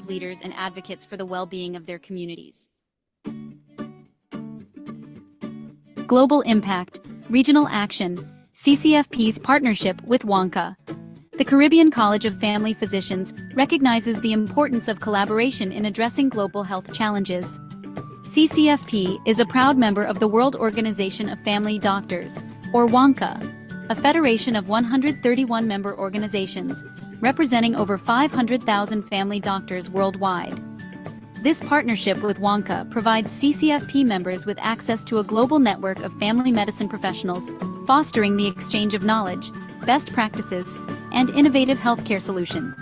leaders and advocates for the well-being of their communities. Global Impact, Regional Action, CCFP's partnership with WONCA. The Caribbean College of Family Physicians recognizes the importance of collaboration in addressing global health challenges. CCFP is a proud member of the World Organization of Family Doctors, or WONCA, a federation of 131 member organizations, representing over 500,000 family doctors worldwide. This partnership with WONCA provides CCFP members with access to a global network of family medicine professionals, fostering the exchange of knowledge, best practices, and innovative healthcare solutions.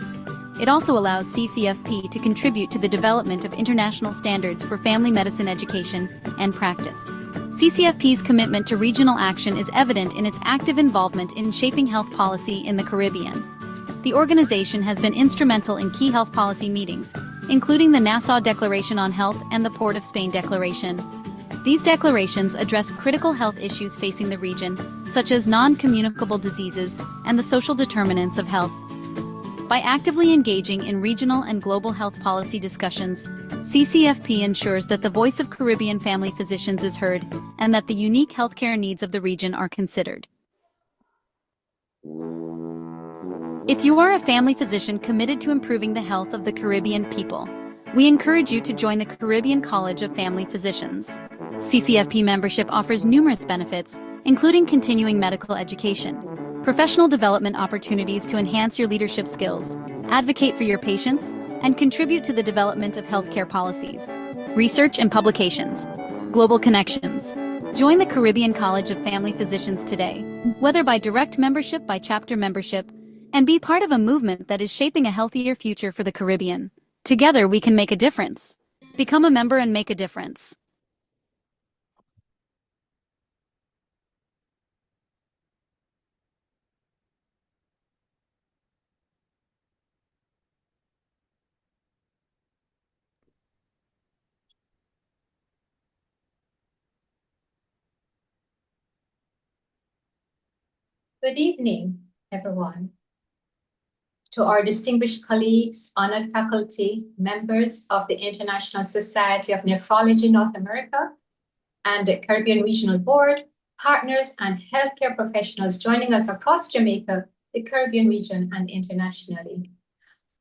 It also allows CCFP to contribute to the development of international standards for family medicine education and practice. CCFP's commitment to regional action is evident in its active involvement in shaping health policy in the Caribbean. The organization has been instrumental in key health policy meetings, including the Nassau Declaration on Health and the Port of Spain Declaration. These declarations address critical health issues facing the region, such as non-communicable diseases and the social determinants of health. By actively engaging in regional and global health policy discussions, CCFP ensures that the voice of Caribbean family physicians is heard and that the unique healthcare needs of the region are considered. If you are a family physician committed to improving the health of the Caribbean people, we encourage you to join the Caribbean College of Family Physicians. CCFP membership offers numerous benefits, including continuing medical education, professional development opportunities to enhance your leadership skills, advocate for your patients, and contribute to the development of healthcare policies. Research and publications. Global connections. Join the Caribbean College of Family Physicians today, whether by direct membership, by chapter membership, and be part of a movement that is shaping a healthier future for the Caribbean. Together we can make a difference. Become a member and make a difference. Good evening, everyone. To our distinguished colleagues, honored faculty, members of the International Society of Nephrology North America and the Caribbean Regional Board, partners and healthcare professionals joining us across Jamaica, the Caribbean region, and internationally.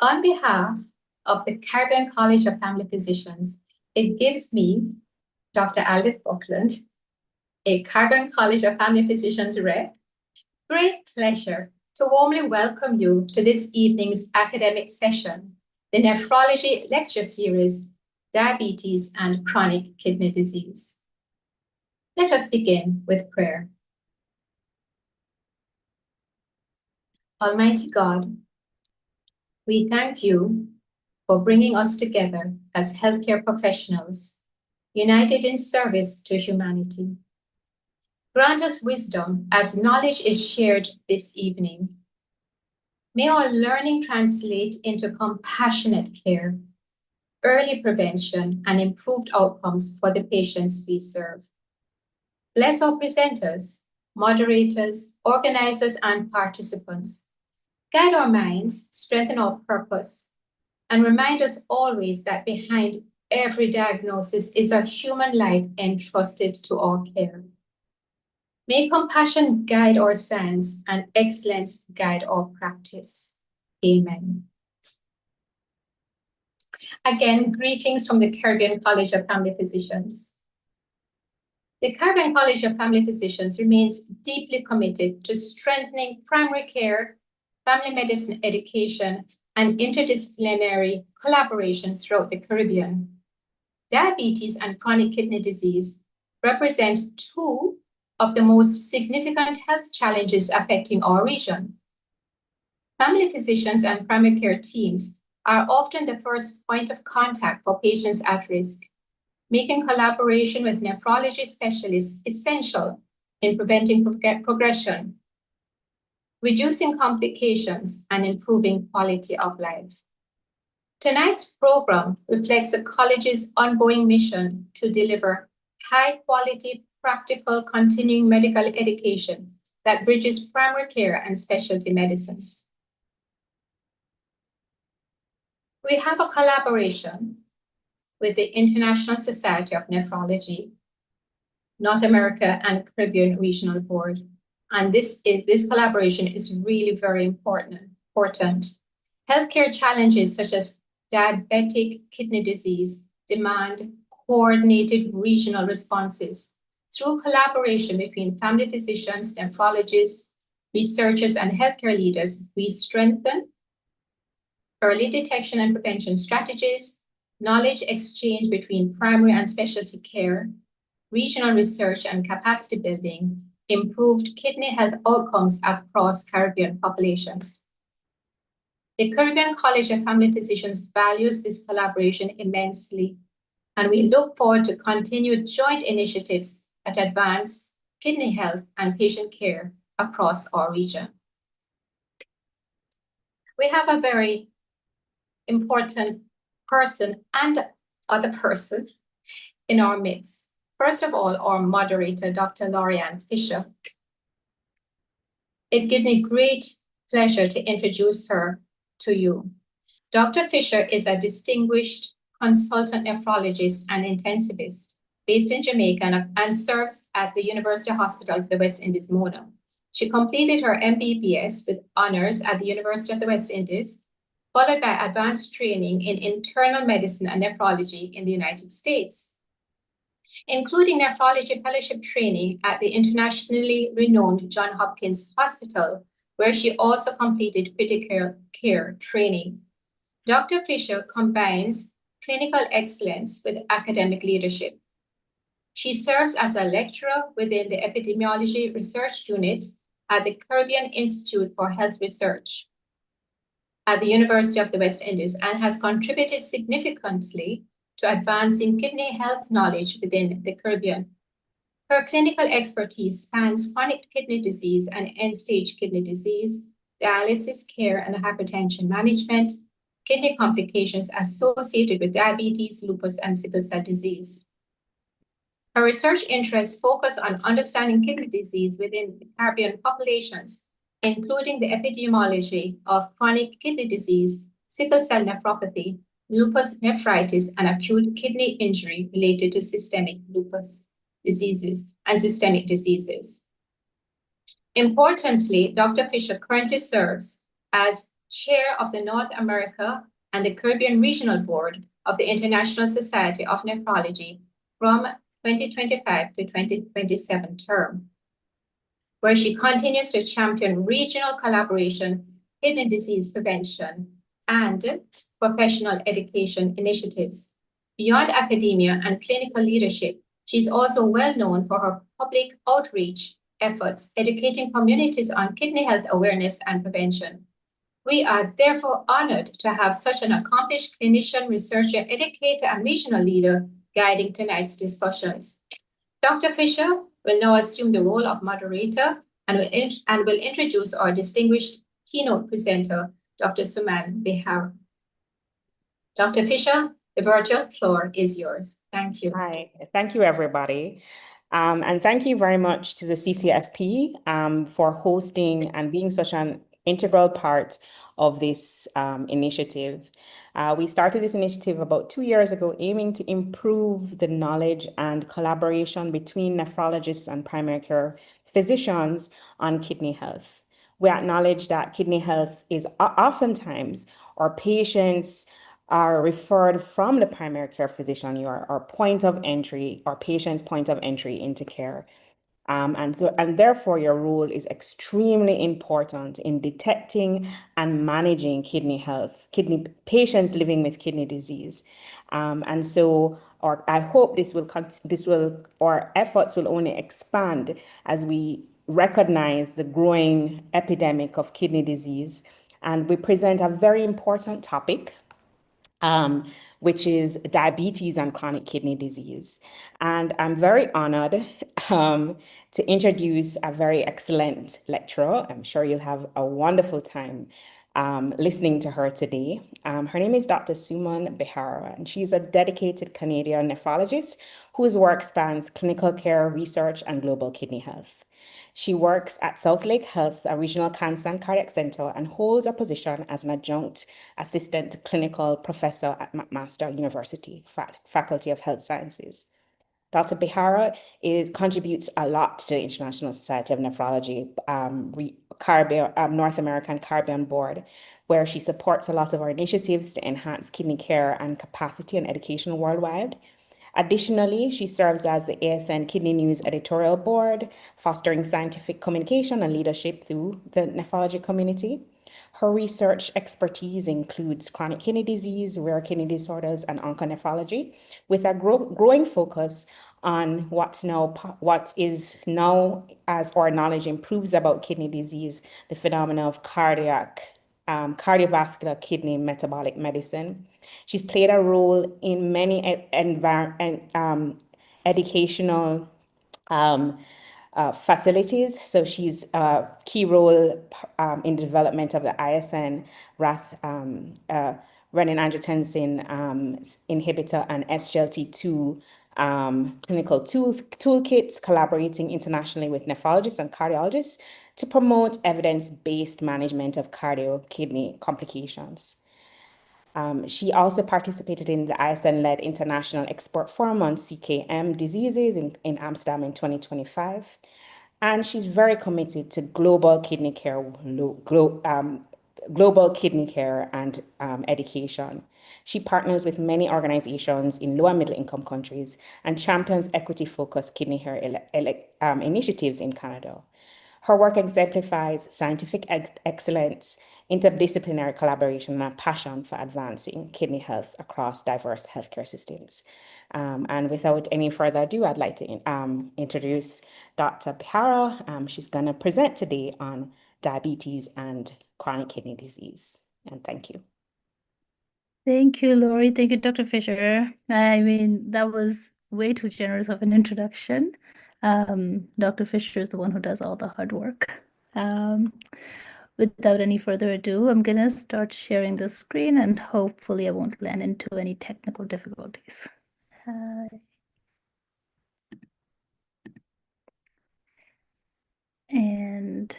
On behalf of the Caribbean College of Family Physicians, it gives me, Dr. Aldith Buckland, a Caribbean College of Family Physicians rep, great pleasure to warmly welcome you to this evening's academic session, the Nephrology Lecture Series, Diabetes and Chronic Kidney Disease. Let us begin with prayer. Almighty God, we thank you for bringing us together as healthcare professionals, united in service to humanity. Grant us wisdom as knowledge is shared this evening. May our learning translate into compassionate care, early prevention, and improved outcomes for the patients we serve. Bless our presenters, moderators, organizers, and participants. Guide our minds, strengthen our purpose, and remind us always that behind every diagnosis is a human life entrusted to our care. May compassion guide our science and excellence guide our practice. Amen. Again, greetings from the Caribbean College of Family Physicians. The Caribbean College of Family Physicians remains deeply committed to strengthening primary care, family medicine education, and interdisciplinary collaboration throughout the Caribbean. Diabetes and chronic kidney disease represent two of the most significant health challenges affecting our region. Family physicians and primary care teams are often the first point of contact for patients at risk, making collaboration with nephrology specialists essential in preventing progression, reducing complications, and improving quality of life. Tonight's program reflects the college's ongoing mission to deliver high-quality, practical, continuing medical education that bridges primary care and specialty medicine. We have a collaboration with the International Society of Nephrology, North America and Caribbean Regional Board. And this collaboration is really very important. Healthcare challenges such as diabetic kidney disease demand coordinated regional responses. Through collaboration between family physicians, nephrologists, researchers, and healthcare leaders, we strengthen early detection and prevention strategies, knowledge exchange between primary and specialty care, regional research and capacity building, improved kidney health outcomes across Caribbean populations. The Caribbean College of Family Physicians values this collaboration immensely, and we look forward to continued joint initiatives that advance kidney health and patient care across our region. We have a very important person and other person in our midst. First of all, our moderator, Dr. Lorianne Fisher. It gives me great pleasure to introduce her to you. Dr. Fisher is a distinguished consultant nephrologist and intensivist based in Jamaica and serves at the University Hospital of the West Indies, Mona. She completed her MBBS with honors at the University of the West Indies, followed by advanced training in internal medicine and nephrology in the United States, including nephrology fellowship training at the internationally renowned Johns Hopkins Hospital, where she also completed critical care training. Dr. Fisher combines clinical excellence with academic leadership. She serves as a lecturer within the Epidemiology Research Unit at the Caribbean Institute for Health Research at the University of the West Indies and has contributed significantly to advancing kidney health knowledge within the Caribbean. Her clinical expertise spans chronic kidney disease and end-stage kidney disease, dialysis care and hypertension management, kidney complications associated with diabetes, lupus, and sickle cell disease. Her research interests focus on understanding kidney disease within the Caribbean populations, including the epidemiology of chronic kidney disease, sickle cell nephropathy, lupus nephritis, and acute kidney injury related to systemic lupus diseases and systemic diseases. Importantly, Dr. Fisher currently serves as chair of the North America and the Caribbean Regional Board of the International Society of Nephrology from 2025 to 2027 term, where she continues to champion regional collaboration, kidney disease prevention, and professional education initiatives. Beyond academia and clinical leadership, she is also well known for her public outreach efforts, educating communities on kidney health awareness and prevention. We are therefore honored to have such an accomplished clinician, researcher, educator, and regional leader guiding tonight's discussions. Dr. Fisher will now assume the role of moderator and will introduce our distinguished keynote presenter, Dr. Suman Behar. Dr. Fisher, the virtual floor is yours. Thank you. Hi, thank you, everybody. And thank you very much to the CCFP for hosting and being such an integral part of this initiative. We started this initiative about 2 years ago, aiming to improve the knowledge and collaboration between nephrologists and primary care physicians on kidney health. We acknowledge that kidney health is oftentimes our patients are referred from the primary care physician, our point of entry, our patient's point of entry into care. And therefore your role is extremely important in detecting and managing kidney patients living with kidney disease. I hope our efforts will only expand as we recognize the growing epidemic of kidney disease. And we present a very important topic, which is diabetes and chronic kidney disease. And I'm very honored to introduce a very excellent lecturer. I'm sure you'll have a wonderful time listening to her today. Her name is Dr. Suman Behar, and she's a dedicated Canadian nephrologist whose work spans clinical care, research, and global kidney health. She works at South Lake Health, a regional cancer and cardiac center, and holds a position as an adjunct assistant clinical professor at McMaster University, Faculty of Health Sciences. Dr. Bihara contributes a lot to the International Society of Nephrology, North American Caribbean Board, where she supports a lot of our initiatives to enhance kidney care and capacity and education worldwide. Additionally, she serves as the ASN Kidney News editorial board, fostering scientific communication and leadership through the nephrology community. Her research expertise includes chronic kidney disease, rare kidney disorders, and onconephrology, with a growing focus on what is now, as our knowledge improves about kidney disease, the phenomena of cardiovascular kidney metabolic medicine. She's played a role in many educational facilities. So she's a key role in the development of the ISN, renin-angiotensin inhibitor, and SGLT2 clinical toolkits, collaborating internationally with nephrologists and cardiologists to promote evidence-based management of cardio-kidney complications. She also participated in the ISN-led International Expert Forum on CKM diseases in Amsterdam in 2025. And she's very committed to global kidney care, and education. She partners with many organizations in low and middle income countries and champions equity-focused kidney care initiatives in Canada. Her work exemplifies scientific excellence, interdisciplinary collaboration, and a passion for advancing kidney health across diverse healthcare systems. And without any further ado, I'd like to introduce Dr. Bihara. She's going to present today on diabetes and chronic kidney disease. And thank you. Thank you, Lori. Thank you, Dr. Fisher. I mean, that was way too generous of an introduction. Dr. Fisher is the one who does all the hard work. Without any further ado, I'm going to start sharing the screen, and hopefully I won't land into any technical difficulties. And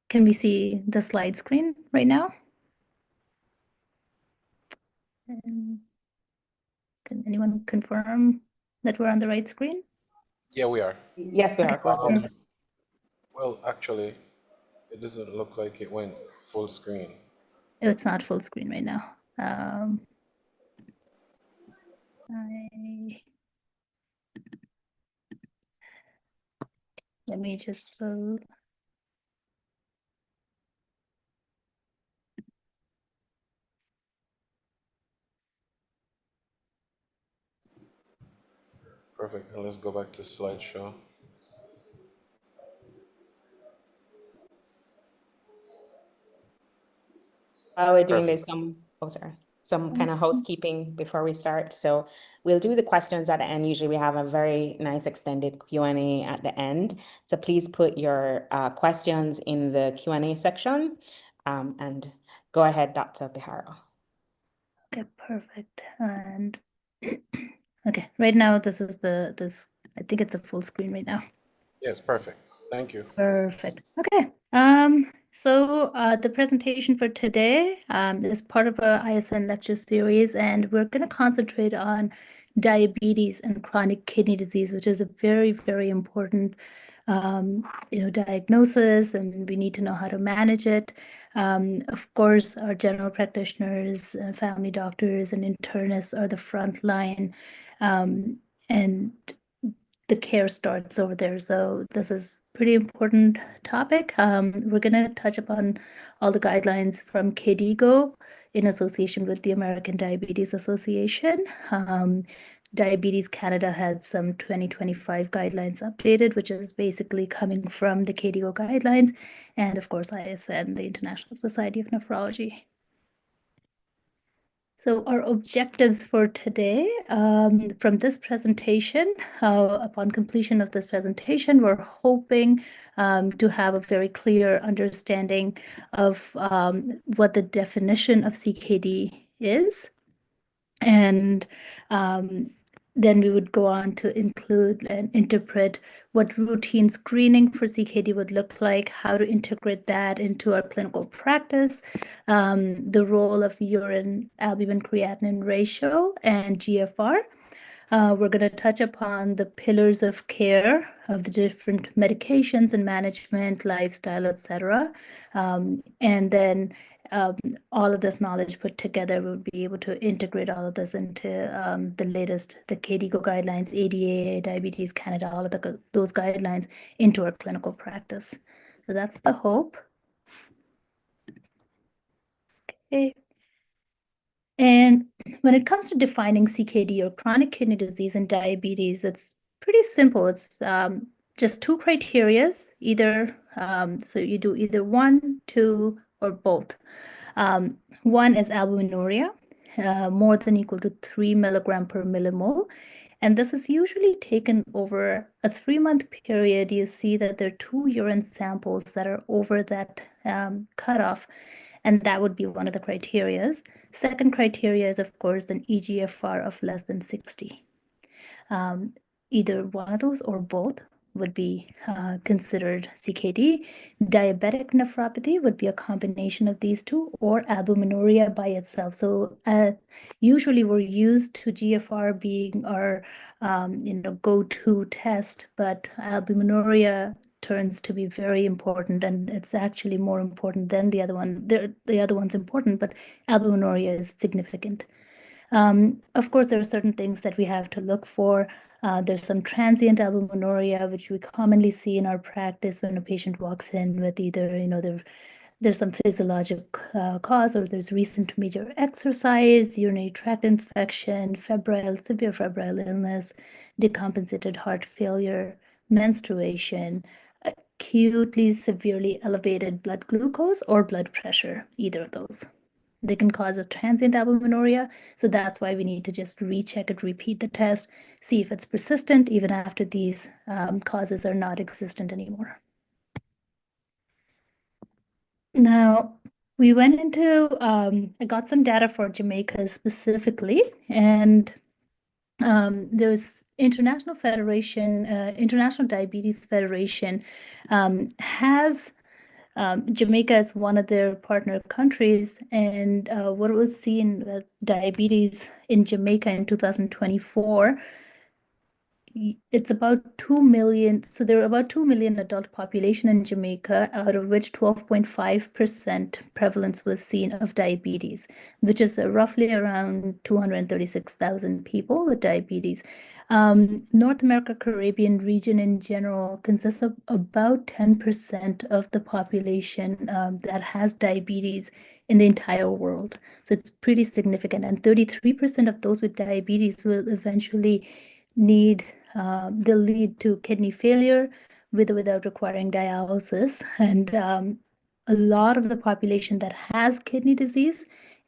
can we see the slide screen right now? And can anyone confirm that we're on the right screen? Yeah, we are. Yes, we are. Well, actually, it doesn't look like it went full screen. It's not full screen right now. Let me just load. Perfect. And let's go back to slideshow. While we're doing this, some kind of housekeeping before we start. So we'll do the questions at the end. Usually we have a very nice extended Q&A at the end. So please put your questions in the Q&A section. And go ahead, Dr. Bihara. Okay, perfect. And okay, right now this is I think it's a full screen right now. Yes, perfect. Thank you. Perfect. Okay. So the presentation for today is part of our ISN lecture series, and we're going to concentrate on diabetes and chronic kidney disease, which is a very, very important diagnosis, and we need to know how to manage it. Of course, our general practitioners, family doctors, and internists are the front line, and the care starts over there. So this is pretty important topic. We're going to touch upon all the guidelines from KDIGO in association with the American Diabetes Association. Diabetes Canada had some 2025 guidelines updated, which is basically coming from the KDIGO guidelines, and of course ISN, the International Society of Nephrology. So our objectives for today, from this presentation, upon completion of this presentation, we're hoping to have a very clear understanding of what the definition of CKD is, and then we would go on to include and interpret what routine screening for CKD would look like, how to integrate that into our clinical practice, the role of urine albumin creatinine ratio and GFR. We're going to touch upon the pillars of care of the different medications and management, lifestyle, etc. And then all of this knowledge put together, we'll be able to integrate all of this into the latest, the KDIGO guidelines, ADA, Diabetes Canada, all of those guidelines into our clinical practice. So that's the hope. Okay. And when it comes to defining CKD or chronic kidney disease and diabetes, it's pretty simple. It's just two criterias, either, so you do either 1, 2, or both. One is albuminuria, more than equal to 3 milligram per millimole. And this is usually taken over a 3-month period. You see that there are 2 urine samples that are over that cutoff, and that would be one of the criterias. Second criteria is, of course, an eGFR of less than 60. Either one of those or both would be considered CKD. Diabetic nephropathy would be a combination of these two, or albuminuria by itself. So usually we're used to GFR being our go-to test, but albuminuria turns to be very important, and it's actually more important than the other one. The other one's important, but albuminuria is significant. Of course, there are certain things that we have to look for. There's some transient albuminuria, which we commonly see in our practice when a patient walks in with either, there's some physiologic cause, or there's recent major exercise, urinary tract infection, severe febrile illness, decompensated heart failure, menstruation, acutely severely elevated blood glucose or blood pressure, either of those. They can cause a transient albuminuria, so that's why we need to just recheck it, repeat the test, see if it's persistent even after these causes are not existent anymore. Now, we went into, I got some data for Jamaica specifically, and there was International Diabetes Federation has Jamaica as one of their partner countries, and what was seen as diabetes in Jamaica in 2024, it's about 2 million. So there are about 2 million adult population in Jamaica, out of which 12.5% prevalence was seen of diabetes, which is roughly around 236,000 people with diabetes. North America, Caribbean region in general consists of about 10% of the population that has diabetes in the entire world. So it's pretty significant. And 33% of those with diabetes will eventually they'll lead to kidney failure with or without requiring dialysis. And a lot of the population that has kidney disease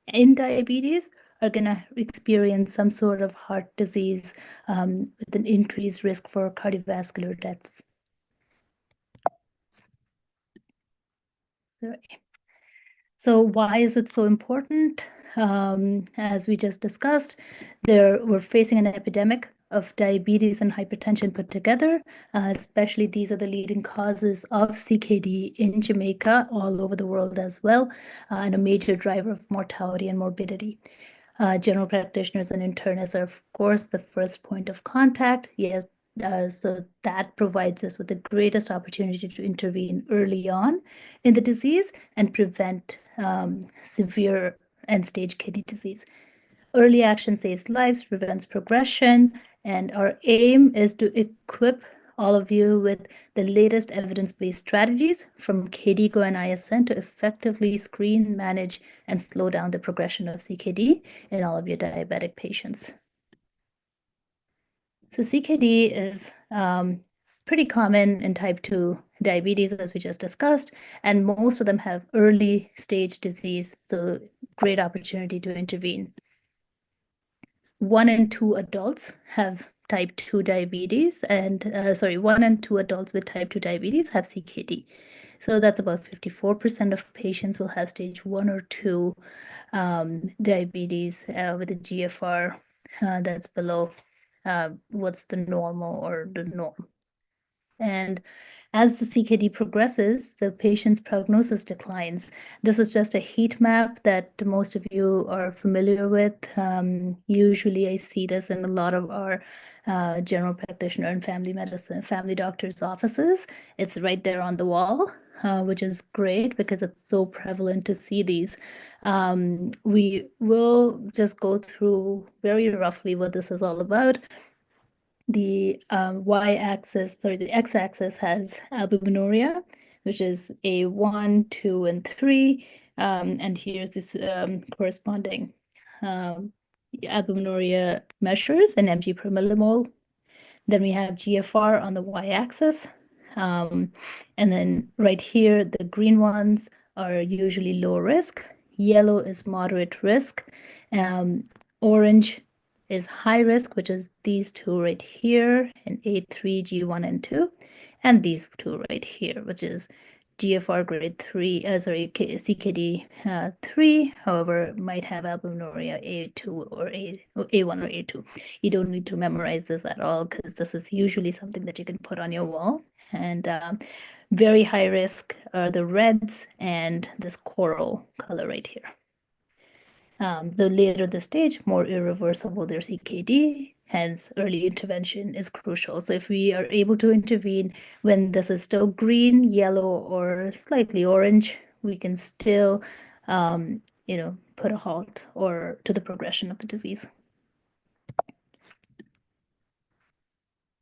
in diabetes are going to experience some sort of heart disease with an increased risk for cardiovascular deaths. So why is it so important? As we just discussed, we're facing an epidemic of diabetes and hypertension put together, especially these are the leading causes of CKD in Jamaica, all over the world as well, and a major driver of mortality and morbidity. General practitioners and internists are, of course, the first point of contact. Yes, so that provides us with the greatest opportunity to intervene early on in the disease and prevent severe end-stage kidney disease. Early action saves lives, prevents progression, and our aim is to equip all of you with the latest evidence-based strategies from KDIGO and ISN to effectively screen, manage, and slow down the progression of CKD in all of your diabetic patients. So CKD is pretty common in type 2 diabetes, as we just discussed, and most of them have early stage disease, so great opportunity to intervene. 1 in 2 adults have type 2 diabetes, and 1 in 2 adults with type 2 diabetes have CKD. So that's about 54% of patients will have stage 1 or 2 diabetes with a GFR that's below what's the normal or the norm. And as the CKD progresses, the patient's prognosis declines. This is just a heat map that most of you are familiar with. Usually I see this in a lot of our general practitioner and family medicine, family doctors' offices. It's right there on the wall, which is great because it's so prevalent to see these. We will just go through very roughly what this is all about. The y-axis, sorry, the x-axis has albuminuria, which is A1, 2, and 3. And here's this corresponding albuminuria measures in mg per millimole. Then we have GFR on the y-axis. And then right here, the green ones are usually low risk. Yellow is moderate risk. Orange is high risk, which is these two right here, and A3, G1, and 2, and these two right here, which is GFR grade 3, CKD 3, however, might have albuminuria A2 or A1 or A2. You don't need to memorize this at all because this is usually something that you can put on your wall. And very high risk are the reds and this coral color right here. The later the stage, more irreversible their CKD, hence early intervention is crucial. So if we are able to intervene when this is still green, yellow, or slightly orange, we can still, put a halt or to the progression of the disease.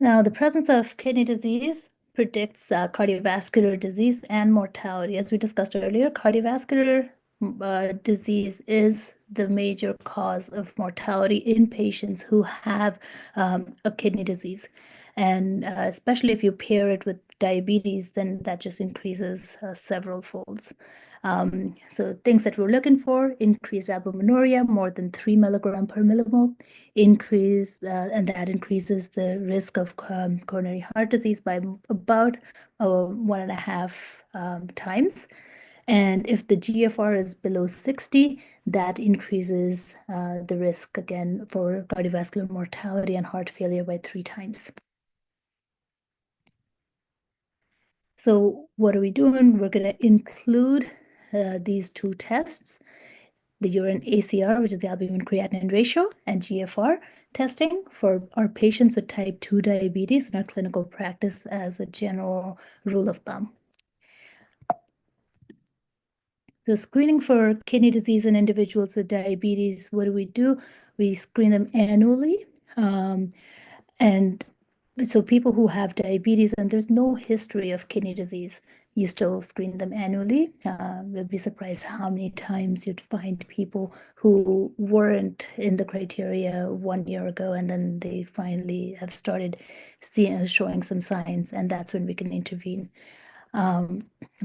Now, the presence of kidney disease predicts cardiovascular disease and mortality. As we discussed earlier, cardiovascular disease is the major cause of mortality in patients who have a kidney disease. And especially if you pair it with diabetes, then that just increases several folds. So things that we're looking for: increased albuminuria, more than 3 milligram per millimole, and that increases the risk of coronary heart disease by about 1.5 times. And if the GFR is below 60, that increases the risk again for cardiovascular mortality and heart failure by 3 times. So what are we doing? We're going to include these two tests: the urine ACR, which is the albumin creatinine ratio, and GFR testing for our patients with type 2 diabetes in our clinical practice as a general rule of thumb. So screening for kidney disease in individuals with diabetes, what do? We screen them annually. And so people who have diabetes and there's no history of kidney disease, you still screen them annually. You'll be surprised how many times you'd find people who weren't in the criteria 1 year ago, and then they finally have started showing some signs, and that's when we can intervene.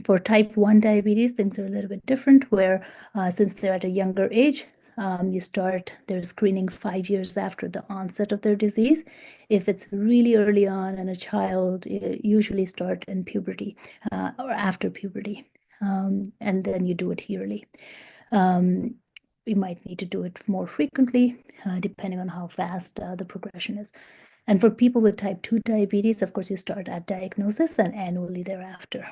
For type 1 diabetes, things are a little bit different, where since they're at a younger age, you start their screening 5 years after the onset of their disease. If it's really early on in a child, usually start in puberty or after puberty, and then you do it yearly. We might need to do it more frequently, depending on how fast the progression is. And for people with type 2 diabetes, of course, you start at diagnosis and annually thereafter.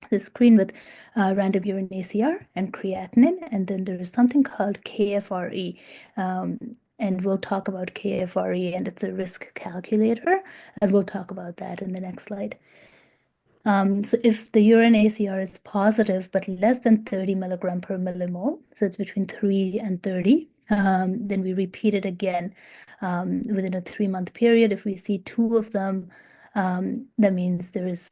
The screen with random urine ACR and creatinine, and then there is something called KFRE. And we'll talk about KFRE, and it's a risk calculator, and we'll talk about that in the next slide. So if the urine ACR is positive, but less than 30 milligram per millimole, so it's between 3 and 30, then we repeat it again within a 3-month period. If we see 2 of them, that means there is,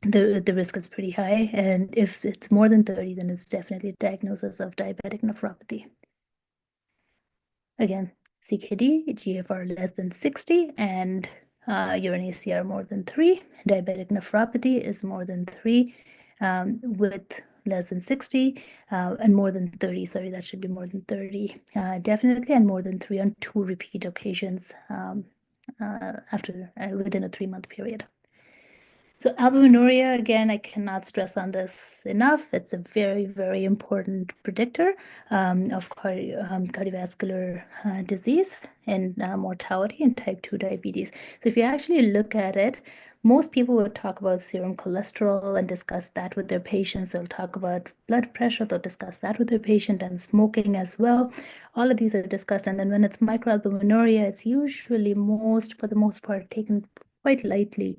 the risk is pretty high. And if it's more than 30, then it's definitely a diagnosis of diabetic nephropathy. Again, CKD, GFR less than 60, and urine ACR more than 3. Diabetic nephropathy is more than 3 with less than 60 and more than 30. Sorry, that should be more than 30 definitely, and more than 3 on 2 repeat occasions after within a 3-month period. So albuminuria, again, I cannot stress on this enough. It's a very, very important predictor of cardiovascular disease and mortality in type 2 diabetes. So if you actually look at it, most people would talk about serum cholesterol and discuss that with their patients. They'll talk about blood pressure, they'll discuss that with their patient, and smoking as well. All of these are discussed. And then when it's microalbuminuria, it's usually for the most part, taken quite lightly.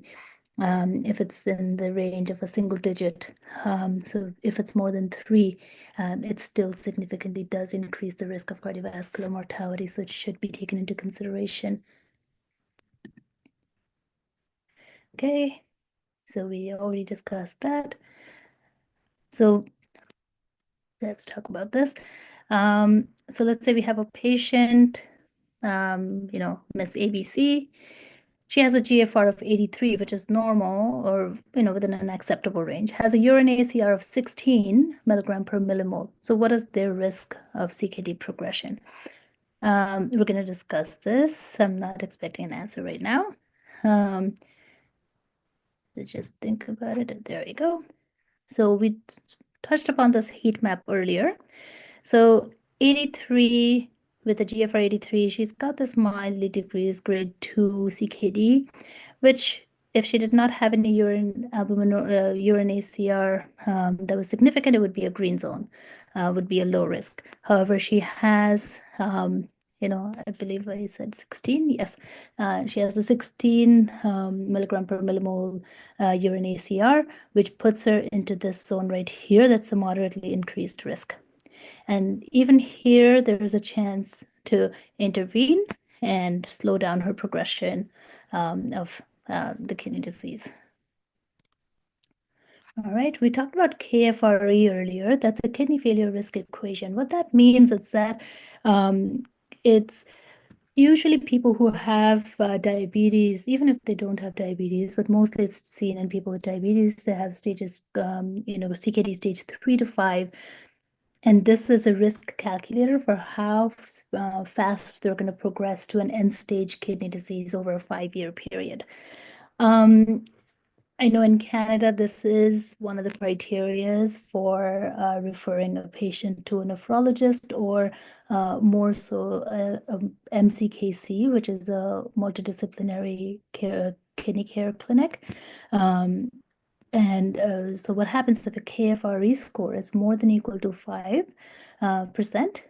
If it's in the range of a single digit. So if it's more than 3, it still significantly does increase the risk of cardiovascular mortality, so it should be taken into consideration. Okay, so we already discussed that. So let's talk about this. So let's say we have a patient, Miss ABC. She has a GFR of 83, which is normal or, within an acceptable range, has a urine ACR of 16 milligram per millimole. So what is their risk of CKD progression? We're going to discuss this. I'm not expecting an answer right now. Let's just think about it. There you go. So we touched upon this heat map earlier. So 83 with a GFR 83, she's got this mildly decreased grade 2 CKD, which if she did not have any urine ACR that was significant, it would be a green zone, would be a low risk. However, she has, I believe I said 16. Yes, she has a 16 milligram per millimole urine ACR, which puts her into this zone right here. That's a moderately increased risk. And even here, there is a chance to intervene and slow down her progression of the kidney disease. All right, we talked about KFRE earlier. That's a kidney failure risk equation. What that means is that it's usually people who have diabetes, even if they don't have diabetes, but mostly it's seen in people with diabetes. They have stages, CKD stage 3 to 5. And this is a risk calculator for how fast they're going to progress to an end-stage kidney disease over a 5-year period. I know in Canada, this is one of the criterias for referring a patient to a nephrologist or more so a MCKC, which is a multidisciplinary kidney care clinic. So what happens if a KFRE score is more than equal to 5%?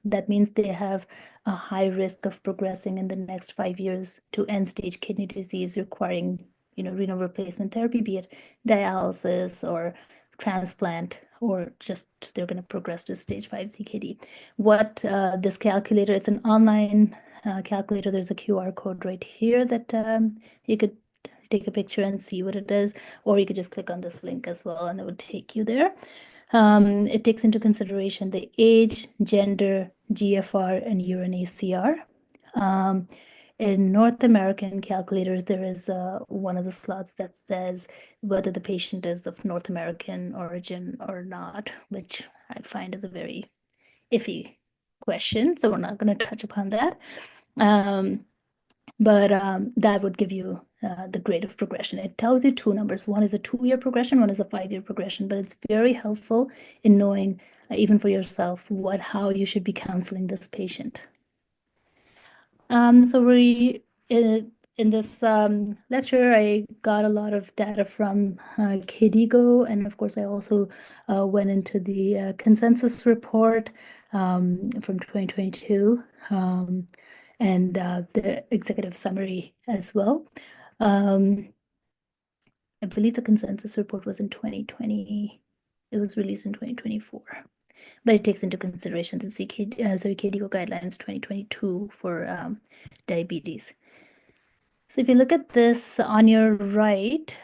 That means they have a high risk of progressing in the next 5 years to end-stage kidney disease requiring, renal replacement therapy, be it dialysis or transplant, or just they're going to progress to stage 5 CKD. What this calculator, it's an online calculator. There's a QR code right here that you could take a picture and see what it is, or you could just click on this link as well and it would take you there. It takes into consideration the age, gender, GFR, and urine ACR. In North American calculators, there is one of the slots that says whether the patient is of North American origin or not, which I find is a very iffy question, so we're not going to touch upon that. But that would give you the grade of progression. It tells you 2 numbers. One is a 2-year progression, one is a 5-year progression, but it's very helpful in knowing, even for yourself, how you should be counseling this patient. So in this lecture, I got a lot of data from KDIGO, and of course, I also went into the consensus report from 2022. And the executive summary as well. I believe the consensus report was in 2020. It was released in 2024, but it takes into consideration the KDIGO guidelines 2022 for diabetes. So if you look at this on your right,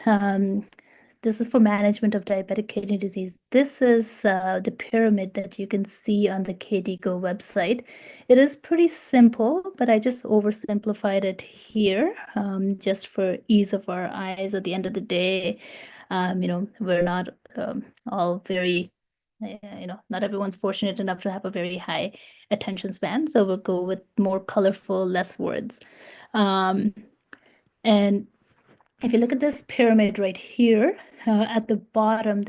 this is for management of diabetic kidney disease. This is the pyramid that you can see on the KDIGO website. It is pretty simple, but I just oversimplified it here just for ease of our eyes. At the end of the day, we're not all very, not everyone's fortunate enough to have a very high attention span. So we'll go with more colorful, less words. And if you look at this pyramid right here, at the bottom,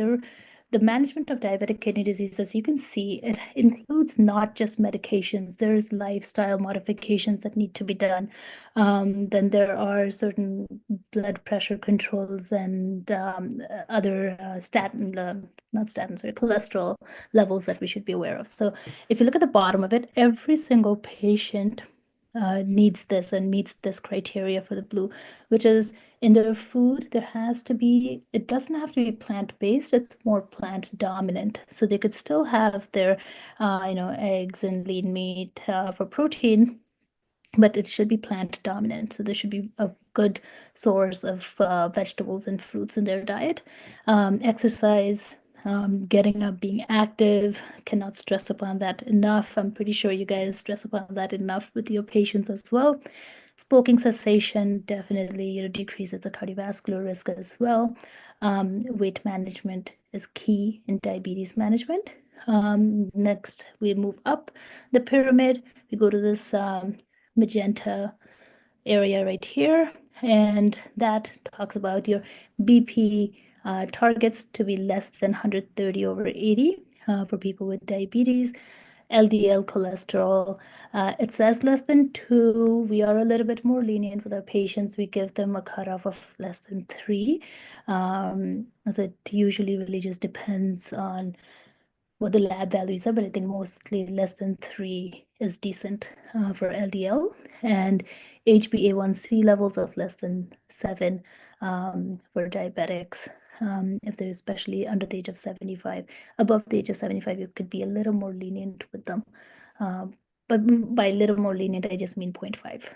the management of diabetic kidney disease, as you can see, it includes not just medications. There's lifestyle modifications that need to be done. Then there are certain blood pressure controls and other cholesterol levels that we should be aware of. So if you look at the bottom of it, every single patient needs this and meets this criteria for the blue, which is in their food, there has to be, it doesn't have to be plant-based, it's more plant dominant. So they could still have their, eggs and lean meat for protein, but it should be plant dominant. So there should be a good source of vegetables and fruits in their diet. Exercise, getting up, being active, cannot stress upon that enough. I'm pretty sure you guys stress upon that enough with your patients as well. Smoking cessation definitely decreases the cardiovascular risk as well. Weight management is key in diabetes management. Next, we move up the pyramid. We go to this magenta area right here, and that talks about your BP targets to be less than 130/80 for people with diabetes. LDL cholesterol, it says less than 2. We are a little bit more lenient with our patients. We give them a cutoff of less than 3. So it usually really just depends on what the lab values are, but I think mostly less than 3 is decent for LDL, and HbA1c levels of less than 7 for diabetics. If they're especially under the age of 75, above the age of 75, you could be a little more lenient with them. But by little more lenient, I just mean 0.5.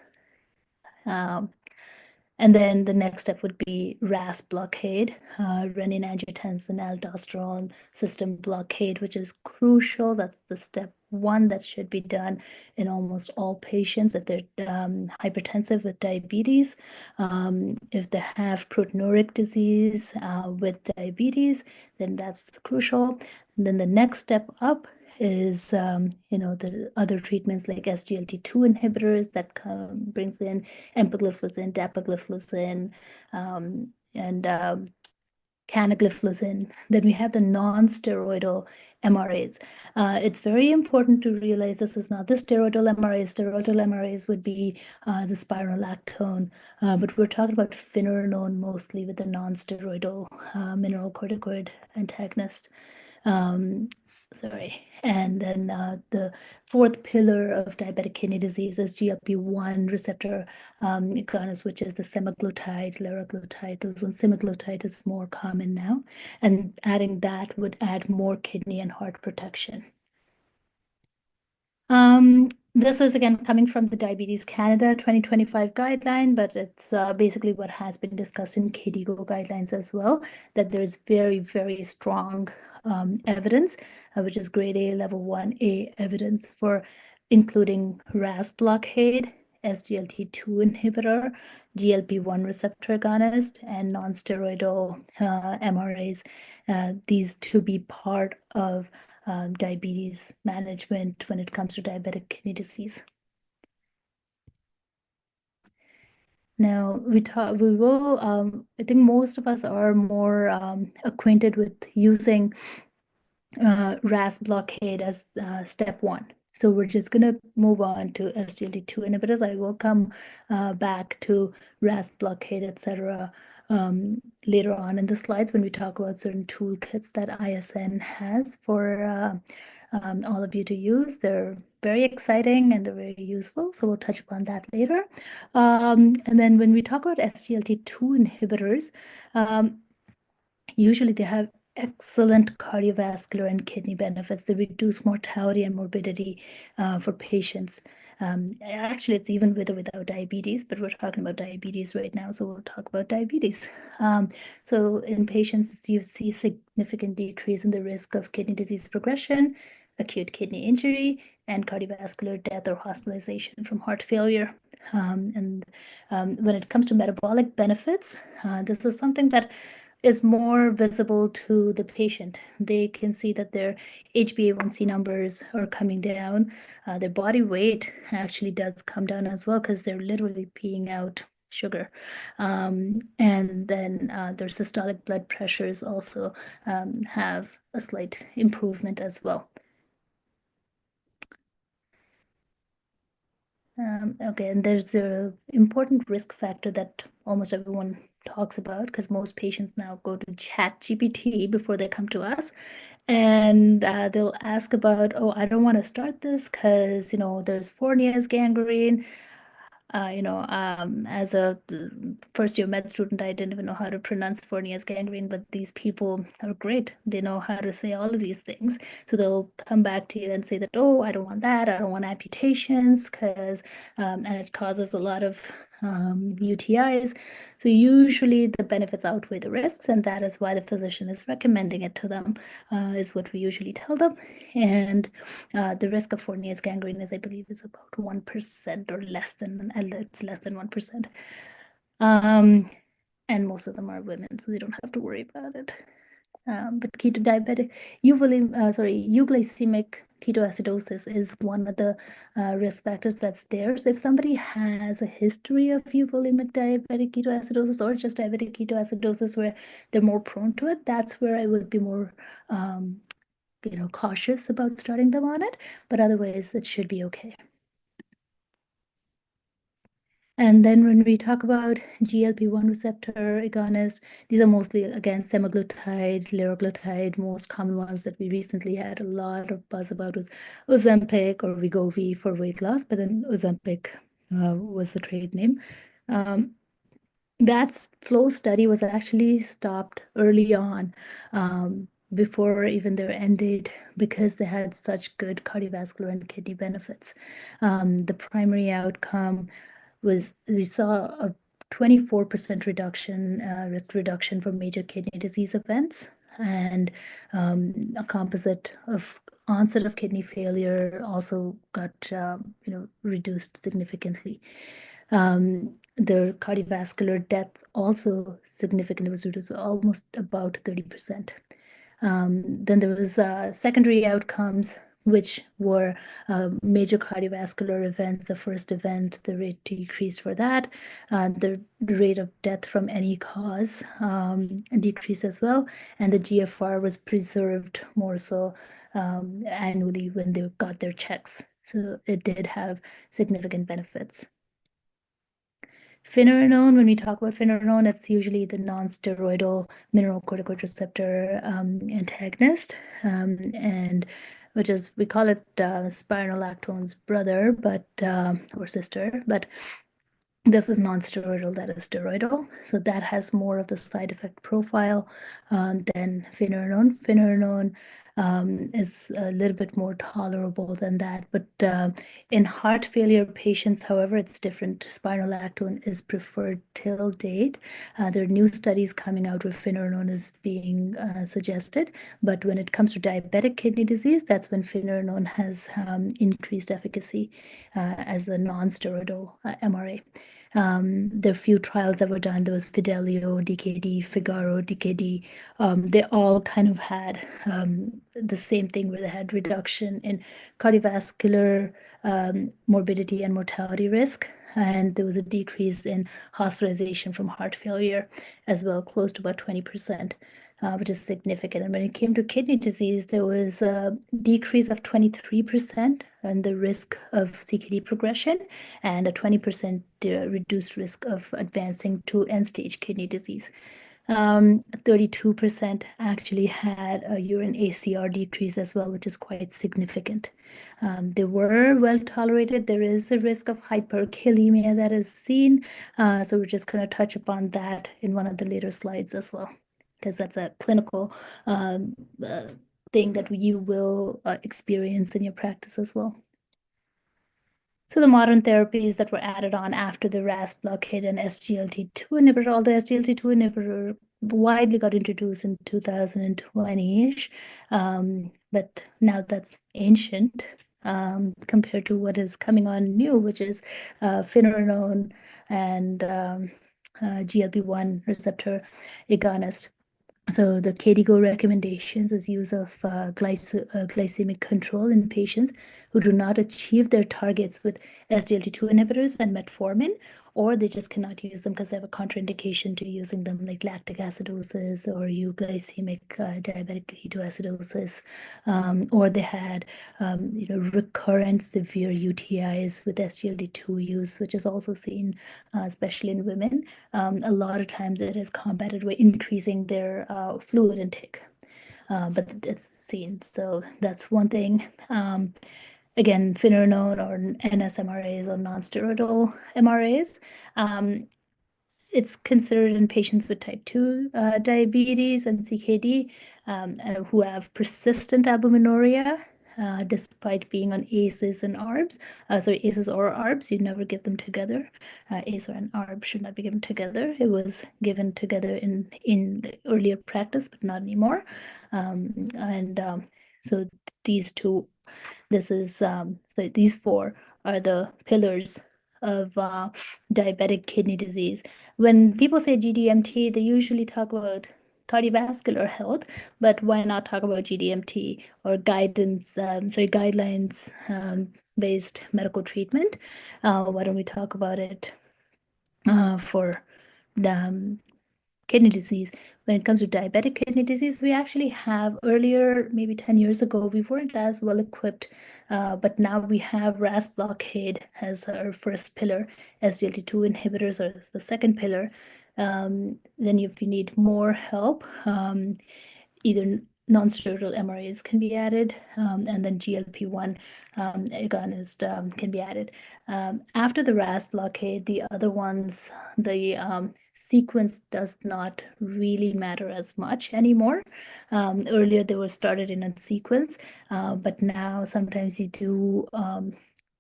And then the next step would be RAS blockade, renin-angiotensin aldosterone system blockade, which is crucial. That's the step 1 that should be done in almost all patients if they're hypertensive with diabetes. If they have proteinuric disease with diabetes, then that's crucial. And then the next step up is the other treatments like SGLT2 inhibitors that brings in empagliflozin, dapagliflozin, and canagliflozin. Then we have the non-steroidal MRAs. It's very important to realize this is not the steroidal MRAs. Steroidal MRAs would be the spironolactone, but we're talking about finerenone mostly with the non-steroidal mineralocorticoid antagonist. And then the 4th pillar of diabetic kidney disease is GLP-1 receptor agonist, which is the semaglutide, liraglutide. Those ones, semaglutide is more common now, and adding that would add more kidney and heart protection. This is again coming from the Diabetes Canada 2025 guideline, but it's basically what has been discussed in KDIGO guidelines as well, that there's very, very strong evidence, which is grade A, level 1A evidence for including RAS blockade, SGLT2 inhibitor, GLP-1 receptor agonist, and non-steroidal MRAs, these to be part of diabetes management when it comes to diabetic kidney disease. Now I think most of us are more acquainted with using RAS blockade as step 1. So we're just going to move on to SGLT2 inhibitors. I will come back to RAS blockade, etc. Later on in the slides when we talk about certain toolkits that ISN has for all of you to use. They're very exciting and they're very useful, so we'll touch upon that later. And then when we talk about SGLT2 inhibitors, usually they have excellent cardiovascular and kidney benefits. They reduce mortality and morbidity for patients. Actually, it's even with or without diabetes, but we're talking about diabetes right now, so we'll talk about diabetes. So in patients, you see significant decrease in the risk of kidney disease progression, acute kidney injury, and cardiovascular death or hospitalization from heart failure. And when it comes to metabolic benefits, this is something that is more visible to the patient. They can see that their HbA1c numbers are coming down. Their body weight actually does come down as well because they're literally peeing out sugar. And then their systolic blood pressures also have a slight improvement as well. Okay, and there's an important risk factor that almost everyone talks about, because most patients now go to ChatGPT before they come to us, and they'll ask about, oh, I don't want to start this because, there's Fournier's gangrene. As a first-year med student, I didn't even know how to pronounce Fournier's gangrene, but these people are great. They know how to say all of these things. So they'll come back to you and say that, oh, I don't want that. I don't want amputations because, and it causes a lot of UTIs. So usually the benefits outweigh the risks, and that is why the physician is recommending it to them, is what we usually tell them. And the risk of Fournier's gangrene is, I believe, is about 1% or less than, it's less than 1%. And most of them are women, so they don't have to worry about it. But euglycemic ketoacidosis is one of the risk factors that's there. So if somebody has a history of euvolemic diabetic ketoacidosis or just diabetic ketoacidosis where they're more prone to it, that's where I would be more cautious about starting them on it, but otherwise it should be okay. And then when we talk about GLP-1 receptor agonists, these are mostly, again, semaglutide, liraglutide. Most common ones that we recently had a lot of buzz about was Ozempic or Wegovy for weight loss, but then Ozempic was the trade name. That flow study was actually stopped early on, before even their end date, because they had such good cardiovascular and kidney benefits. The primary outcome was we saw a 24% reduction, risk reduction for major kidney disease events, and a composite of onset of kidney failure also got reduced significantly. Their cardiovascular death also significantly was reduced, almost about 30%. Then there was secondary outcomes, which were major cardiovascular events. The first event, the rate decreased for that. The rate of death from any cause decreased as well. And the GFR was preserved more so annually when they got their checks. So it did have significant benefits. Finerenone, when we talk about finerenone, it's usually the non-steroidal mineralocorticoid receptor antagonist, and which is, we call it spironolactone's brother, but or sister, but this is non-steroidal, that is steroidal. So that has more of the side effect profile than finerenone. Finerenone is a little bit more tolerable than that. But in heart failure patients, however, it's different. Spironolactone is preferred till date. There are new studies coming out where finerenone is being suggested. But when it comes to diabetic kidney disease, that's when finerenone has increased efficacy as a non-steroidal MRA. There are few trials that were done. There was Fidelio, DKD, Figaro, DKD. They all kind of had the same thing, where they had reduction in cardiovascular morbidity and mortality risk. And there was a decrease in hospitalization from heart failure as well, close to about 20%. Which is significant. And when it came to kidney disease, there was a decrease of 23% in the risk of CKD progression and a 20% reduced risk of advancing to end-stage kidney disease. 32% actually had a urine ACR decrease as well, which is quite significant. They were well tolerated. There is a risk of hyperkalemia that is seen. So we're just going to touch upon that in one of the later slides as well, because that's a clinical thing that you will experience in your practice as well. So the modern therapies that were added on after the RAS blockade and SGLT2 inhibitor, all the SGLT2 inhibitor widely got introduced in 2020-ish, but now that's ancient compared to what is coming on new, which is finerenone and GLP-1 receptor agonist. So the KDIGO recommendations is use of glycemic control in patients who do not achieve their targets with SGLT2 inhibitors and metformin, or they just cannot use them because they have a contraindication to using them, like lactic acidosis or euglycemic diabetic ketoacidosis, or they had recurrent severe UTIs with SGLT2 use, which is also seen, especially in women. A lot of times it is combated with increasing their fluid intake, but it's seen. So that's one thing. Again, finerenone or NSMRAs or non-steroidal MRAs. It's considered in patients with type 2 diabetes and CKD and who have persistent albuminuria despite being on ACEs and ARBs. ACEs or ARBs, you never give them together. ACE and ARB should not be given together. It was given together in the earlier practice, but not anymore. So these two, so these four are the pillars of diabetic kidney disease. When people say GDMT, they usually talk about cardiovascular health, but why not talk about GDMT or guidelines based medical treatment? Why don't we talk about it for kidney disease? When it comes to diabetic kidney disease, we actually have earlier, maybe 10 years ago, we weren't as well equipped, but now we have RAS blockade as our first pillar, SGLT2 inhibitors as the second pillar. Then if you need more help, either non-steroidal MRAs can be added, and then GLP-1 agonist can be added. After the RAS blockade, the other ones, the sequence does not really matter as much anymore. Earlier, they were started in a sequence, but now sometimes you do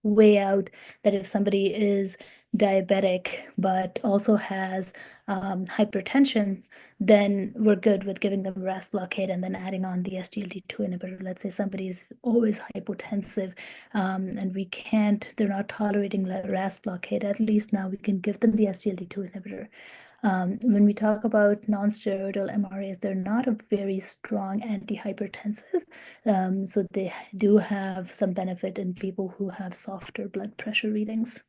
weigh out that if somebody is diabetic but also has hypertension, then we're good with giving them RAS blockade and then adding on the SGLT2 inhibitor. Let's say somebody is always hypotensive and they're not tolerating RAS blockade. At least now we can give them the SGLT2 inhibitor. When we talk about non-steroidal MRAs, they're not a very strong antihypertensive, so they do have some benefit in people who have softer blood pressure readings.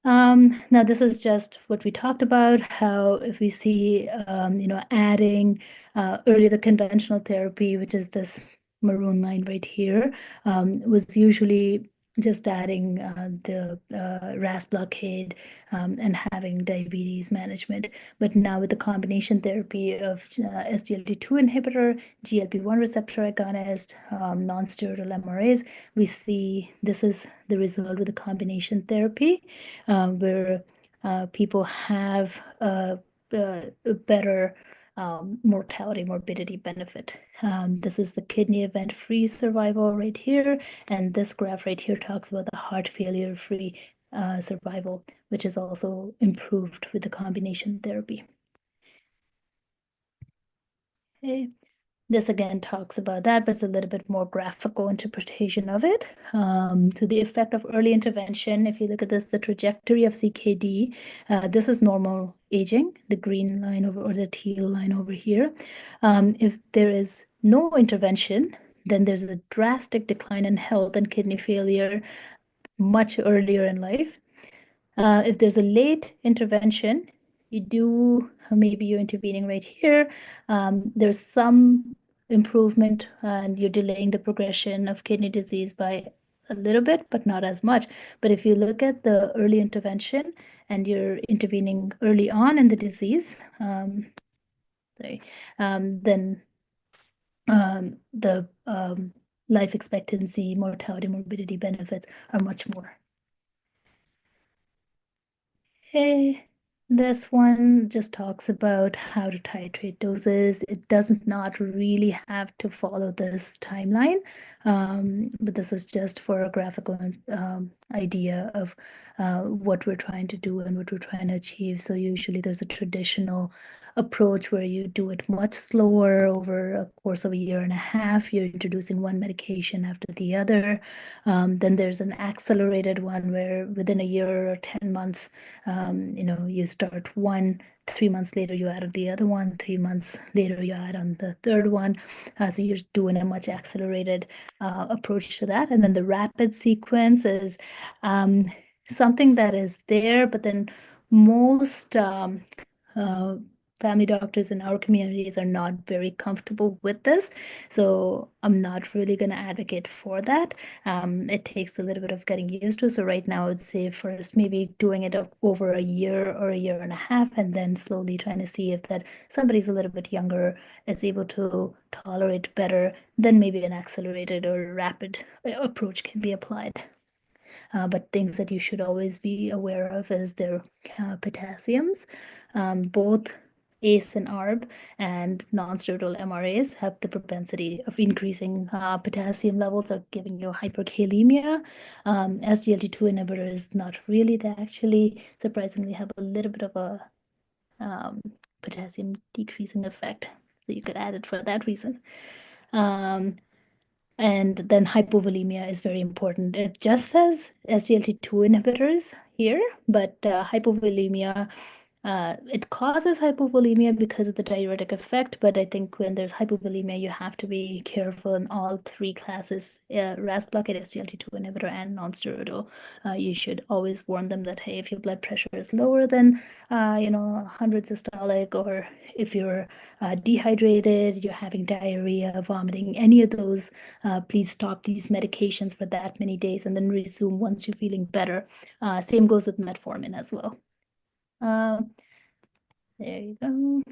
Now this is just what we talked about, how if we see, adding earlier the conventional therapy, which is this maroon line right here, was usually just adding the RAS blockade and having diabetes management. But now with the combination therapy of SGLT2 inhibitor, GLP-1 receptor agonist, non-steroidal MRAs, we see this is the result with the combination therapy where people have a better mortality, morbidity benefit. This is the kidney event-free survival right here, and this graph right here talks about the heart failure-free survival, which is also improved with the combination therapy. Okay. This again talks about that, but it's a little bit more graphical interpretation of it. So the effect of early intervention, if you look at this, the trajectory of CKD, this is normal aging, the green line over or the teal line over here. If there is no intervention, then there's a drastic decline in health and kidney failure much earlier in life. If there's a late intervention, maybe you're intervening right here. There's some improvement and you're delaying the progression of kidney disease by a little bit, but not as much. But if you look at the early intervention and you're intervening early on in the disease, then the life expectancy, mortality, morbidity benefits are much more. Okay. This one just talks about how to titrate doses. It does not really have to follow this timeline, but this is just for a graphical idea of what we're trying to do and what we're trying to achieve. So usually there's a traditional approach where you do it much slower over a course of a year and a half. You're introducing one medication after the other. Then there's an accelerated one where within a year or 10 months, you start one 3 months later, you add on the other one. 3 months later, you add on the third one. So you're doing a much accelerated approach to that. And then the rapid sequence is something that is there, but then most family doctors in our communities are not very comfortable with this. So I'm not really going to advocate for that. It takes a little bit of getting used to. So right now, I would say first maybe doing it over a year or a year and a half, and then slowly trying to see if that somebody's a little bit younger is able to tolerate better, then maybe an accelerated or rapid approach can be applied. But things that you should always be aware of is their potassiums. Both ACE and ARB and non-steroidal MRAs have the propensity of increasing potassium levels or giving you hyperkalemia. SGLT2 inhibitors not really. They actually surprisingly have a little bit of a potassium decreasing effect. So you could add it for that reason. And then hypovolemia is very important. It just says SGLT2 inhibitors here, but hypovolemia, it causes hypovolemia because of the diuretic effect, but I think when there's hypovolemia, you have to be careful in all three classes, RAS blockade, SGLT2 inhibitor, and non-steroidal. You should always warn them that, hey, if your blood pressure is lower than 100 systolic, or if you're dehydrated, you're having diarrhea, vomiting, any of those, please stop these medications for that many days and then resume once you're feeling better. Same goes with metformin as well. There you go.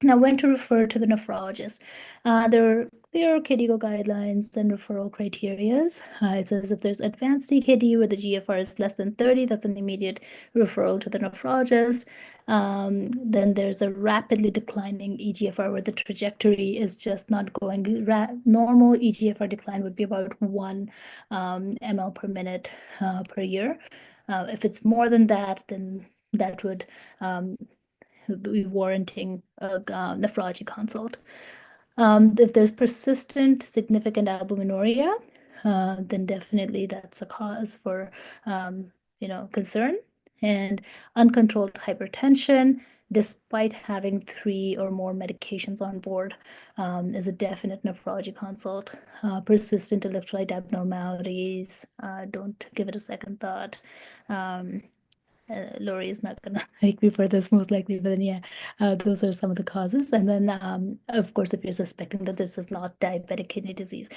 Now, when to refer to the nephrologist. There are clear KDIGO guidelines and referral criteria. It says if there's advanced CKD where the GFR is less than 30, that's an immediate referral to the nephrologist. Then there's a rapidly declining eGFR where the trajectory is just not going. Normal eGFR decline would be about 1 ml per minute per year. If it's more than that, then that would be warranting a nephrology consult. If there's persistent significant albuminuria, then definitely that's a cause for concern. And uncontrolled hypertension, despite having 3 or more medications on board, is a definite nephrology consult. Persistent electrolyte abnormalities, don't give it a second thought. Lori is not gonna like me for this most likely, but then yeah, those are some of the causes. And then of course, if you're suspecting that this is not diabetic kidney disease,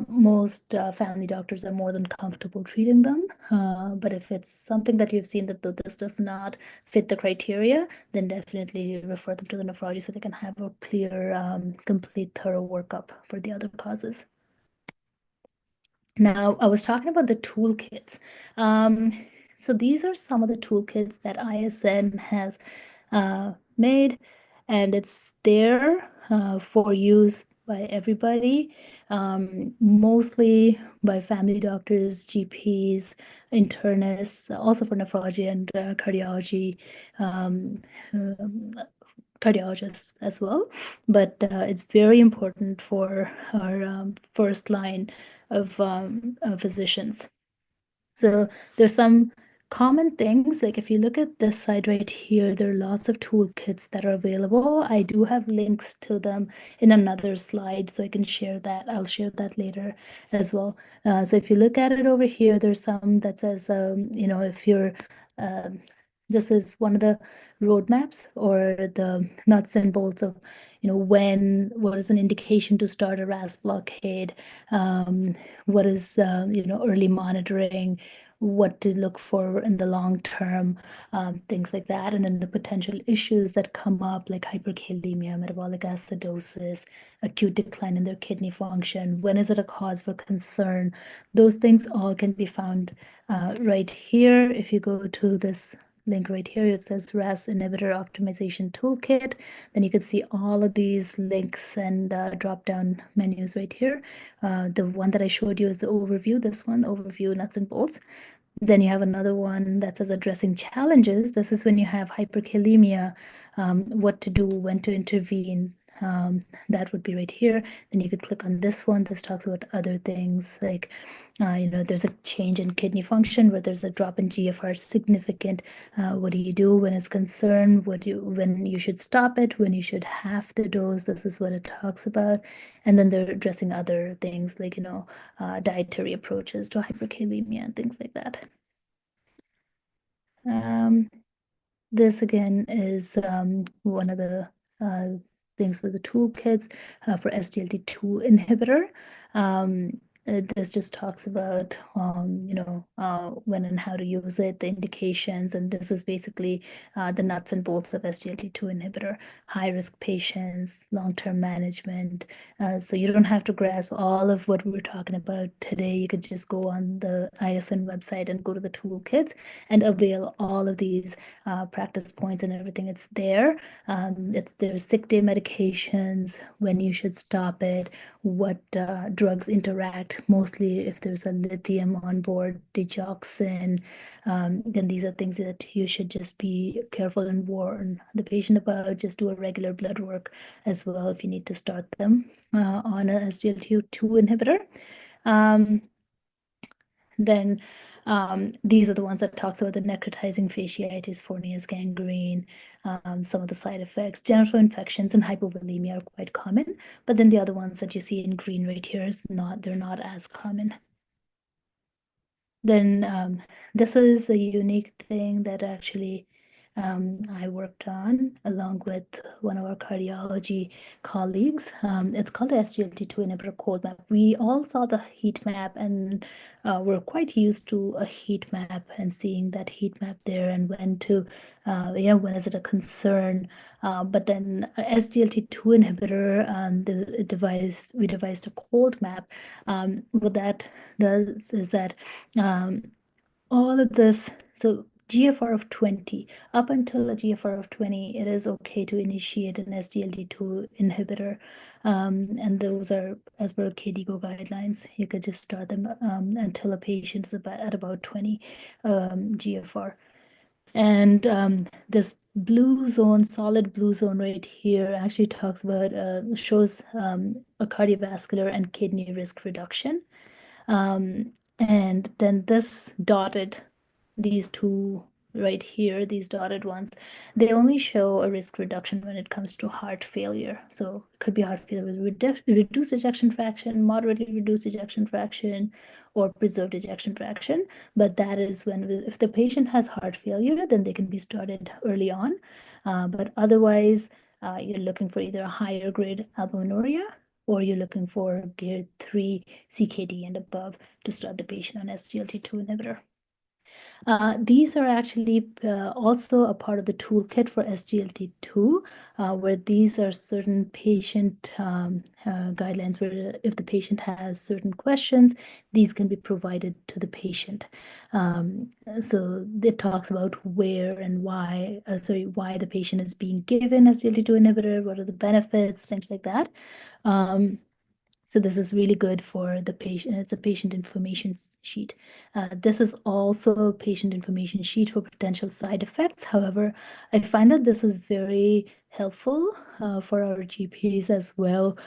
most family doctors are more than comfortable treating them. But if it's something that you've seen that this does not fit the criteria, then definitely refer them to the nephrology so they can have a clear, complete, thorough workup for the other causes. Now, I was talking about the toolkits. So these are some of the toolkits that ISN has made, and it's there for use by everybody, mostly by family doctors, GPs, internists, also for nephrology and cardiology, cardiologists as well. But it's very important for our first line of physicians. So there's some common things, like if you look at this side right here, there are lots of toolkits that are available. I do have links to them in another slide, so I can share that. I'll share that later as well. So if you look at it over here, there's some that says, if you're this is one of the roadmaps or the nuts and bolts of, what is an indication to start a RAS blockade, what is, early monitoring, what to look for in the long term, things like that. And then the potential issues that come up like hyperkalemia, metabolic acidosis, acute decline in their kidney function. When is it a cause for concern? Those things all can be found right here. If you go to this link right here, it says RAS inhibitor optimization toolkit. Then you can see all of these links and drop down menus right here. The one that I showed you is the overview, this one, overview nuts and bolts. Then you have another one that says addressing challenges. This is when you have hyperkalemia, what to do, when to intervene, that would be right here. Then you could click on this one. This talks about other things like, there's a change in kidney function where there's a drop in GFR significant. What do you do when it's concerned? When you should stop it, when you should half the dose. This is what it talks about. And then they're addressing other things like, dietary approaches to hyperkalemia and things like that. This again is one of the things with the toolkits for SGLT2 inhibitor. This just talks about, when and how to use it, the indications, and this is basically the nuts and bolts of SGLT2 inhibitor, high-risk patients, long-term management. So you don't have to grasp all of what we're talking about today. You could just go on the ISN website and go to the toolkits and avail all of these practice points and everything. It's there. There's sick day medications, when you should stop it, what drugs interact, mostly if there's a lithium on board, digoxin, then these are things that you should just be careful and warn the patient about. Just do a regular blood work as well if you need to start them on a SGLT2 inhibitor. Then these are the ones that talks about the necrotizing fasciitis, Fournier's gangrene, some of the side effects. Genital infections and hypovolemia are quite common, but then the other ones that you see in green right here they're not as common. Then this is a unique thing that actually I worked on along with one of our cardiology colleagues. It's called the SGLT2 inhibitor cold map. We all saw the heat map and we're quite used to a heat map and seeing that heat map there and when to, when is it a concern. But then SGLT2 inhibitor, we devised a cold map. What that does is that all of this, so GFR of 20, up until a GFR of 20, it is okay to initiate an SGLT2 inhibitor. And those are as per KDIGO guidelines. You could just start them until a patient is at about 20 GFR. And this blue zone, solid blue zone right here actually talks about, shows a cardiovascular and kidney risk reduction. And then this dotted, these two right here, these dotted ones, they only show a risk reduction when it comes to heart failure. So it could be heart failure with reduced ejection fraction, moderately reduced ejection fraction, or preserved ejection fraction. But that is when, if the patient has heart failure, then they can be started early on. But otherwise, you're looking for either a higher grade albuminuria or you're looking for grade 3 CKD and above to start the patient on SGLT2 inhibitor. These are actually also a part of the toolkit for SGLT2, where these are certain patient guidelines where if the patient has certain questions, these can be provided to the patient. So it talks about where and why, why the patient is being given SGLT2 inhibitor, what are the benefits, things like that. So this is really good for the patient. It's a patient information sheet. This is also a patient information sheet for potential side effects. However, I find that this is very helpful for our GPs as well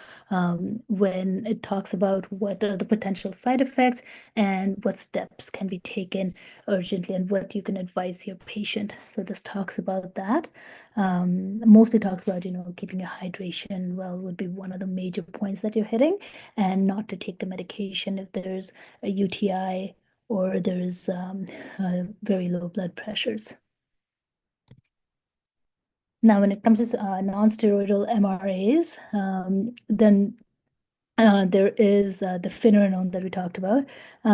when it talks about what are the potential side effects and what steps can be taken urgently and what you can advise your patient. So this talks about that. Mostly talks about, keeping your hydration well would be one of the major points that you're hitting, and not to take the medication if there's a UTI or there's very low blood pressures. Now, when it comes to non-steroidal MRAs, then there is the finerenone that we talked about.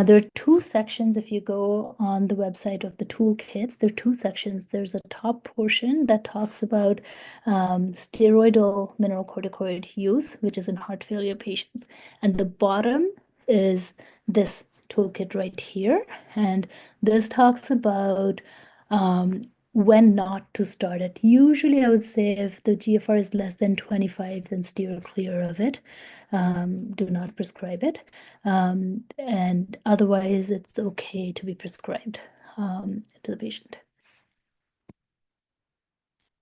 There are two sections. If you go on the website of the toolkits, there are two sections. There's a top portion that talks about steroidal mineralocorticoid use, which is in heart failure patients. And the bottom is this toolkit right here. And this talks about when not to start it. Usually, I would say if the GFR is less than 25, then steer clear of it. Do not prescribe it. And otherwise, it's okay to be prescribed to the patient.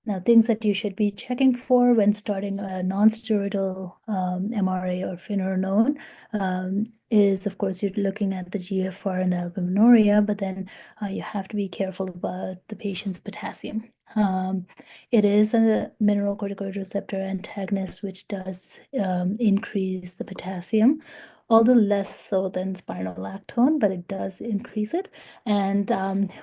Now, things that you should be checking for when starting a non-steroidal MRA or finerenone is, of course, you're looking at the GFR and the albuminuria, but then you have to be careful about the patient's potassium. It is a mineralocorticoid receptor antagonist, which does increase the potassium, although less so than spironolactone, but it does increase it. And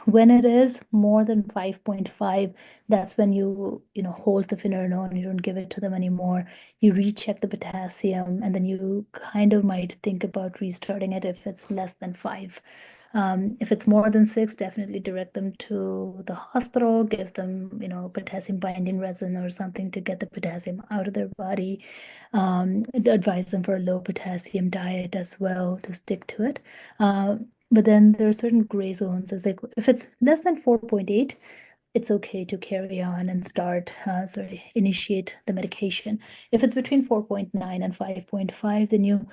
when it is more than 5.5, that's when you hold the finerenone, you don't give it to them anymore. You recheck the potassium, and then you kind of might think about restarting it if it's less than 5. If it's more than 6, definitely direct them to the hospital, give them, potassium binding resin or something to get the potassium out of their body. Advise them for a low potassium diet as well to stick to it. But then there are certain gray zones. It's like if it's less than 4.8, it's okay to carry on and initiate the medication. If it's between 4.9 and 5.5, then you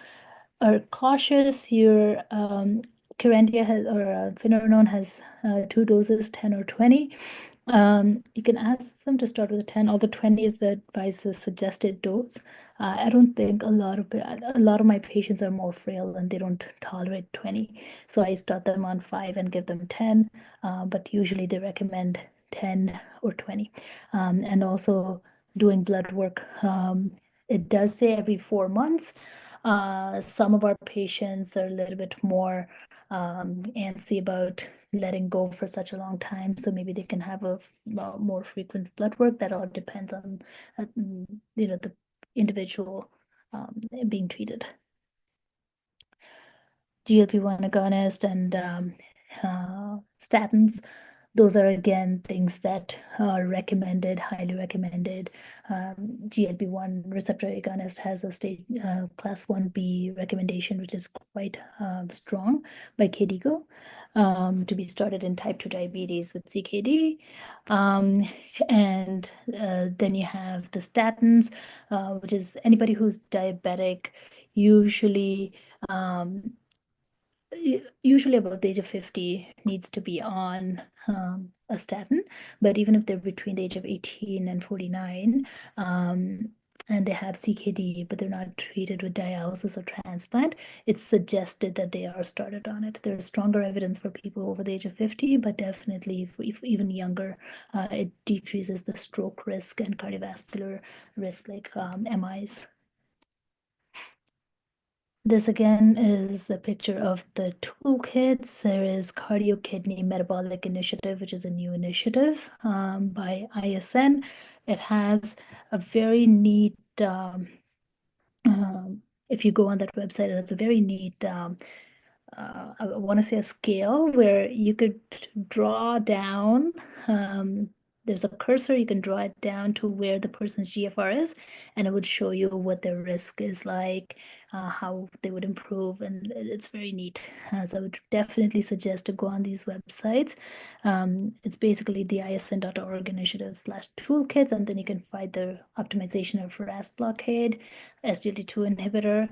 are cautious. Your Kerendia finerenone has 2 doses, 10 or 20. You can ask them to start with a 10, although 20 is the suggested dose. I don't think a lot of my patients are more frail and they don't tolerate 20. So I start them on 5 and give them 10, but usually they recommend 10 or 20. And also doing blood work. It does say every 4 months. Some of our patients are a little bit more antsy about letting go for such a long time, so maybe they can have a more frequent blood work. That all depends on the individual being treated. GLP-1 agonist and statins, those are again things that are recommended, highly recommended. GLP-1 receptor agonist has a class 1B recommendation, which is quite strong by KDIGO, to be started in type 2 diabetes with CKD. And then you have the statins, which is anybody who's diabetic, usually above the age of 50 needs to be on a statin, but even if they're between the age of 18 and 49, and they have CKD, but they're not treated with dialysis or transplant, it's suggested that they are started on it. There's stronger evidence for people over the age of 50, but definitely if even younger, it decreases the stroke risk and cardiovascular risk, like MIs. This again is a picture of the toolkits. There is Cardio Kidney Metabolic Initiative, which is a new initiative by ISN. It has a very neat, if you go on that website, it has a very neat, I want to say a scale where you could draw down, there's a cursor, you can draw it down to where the person's GFR is, and it would show you what their risk is like, how they would improve, and it's very neat. So I would definitely suggest to go on these websites. It's basically the isn.org initiative/toolkits, and then you can find the optimization of RAS blockade, SGLT2 inhibitor.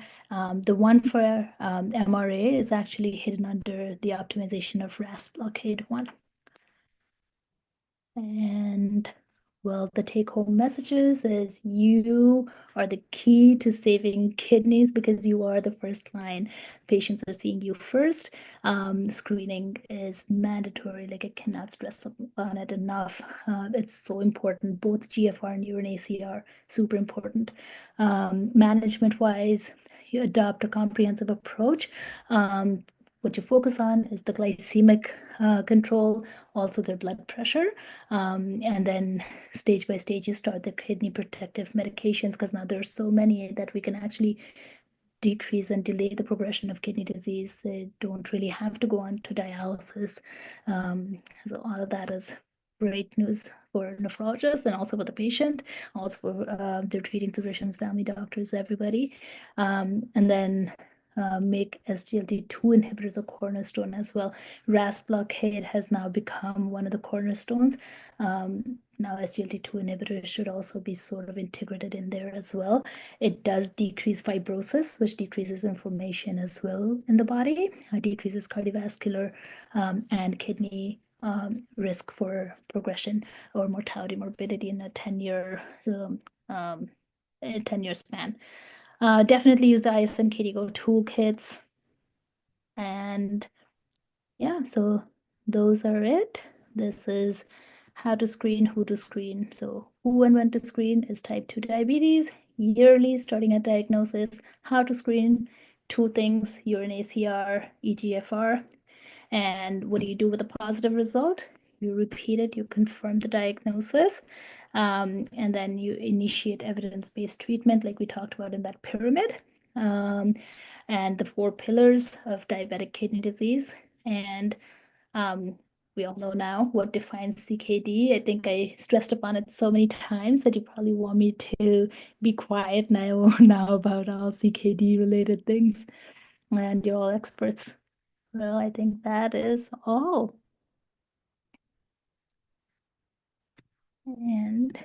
The one for MRA is actually hidden under the optimization of RAS blockade one. And well, the take-home messages is you are the key to saving kidneys because you are the first line. Patients are seeing you first. Screening is mandatory. Like, I cannot stress on it enough. It's so important. Both GFR and urine ACR, super important. Management-wise, you adopt a comprehensive approach. What you focus on is the glycemic control, also their blood pressure. And then stage by stage, you start the kidney protective medications, because now there are so many that we can actually decrease and delay the progression of kidney disease. They don't really have to go on to dialysis. So all of that is great news for nephrologists and also for the patient, also for their treating physicians, family doctors, everybody. And then make SGLT2 inhibitors a cornerstone as well. RAS blockade has now become one of the cornerstones. Now SGLT2 inhibitors should also be sort of integrated in there as well. It does decrease fibrosis, which decreases inflammation as well in the body. It decreases cardiovascular and kidney risk for progression or mortality, morbidity in a 10-year span. Definitely use the ISN KDIGO toolkits. And yeah, so those are it. This is how to screen, who to screen. So who and when to screen is type 2 diabetes, yearly starting at diagnosis, how to screen, two things, urine ACR, EGFR. And what do you do with a positive result? You repeat it, you confirm the diagnosis, and then you initiate evidence-based treatment like we talked about in that pyramid. And the 4 pillars of diabetic kidney disease. And we all know now what defines CKD. I think I stressed upon it so many times that you probably want me to be quiet now about all CKD related things. And you're all experts. Well, I think that is all. And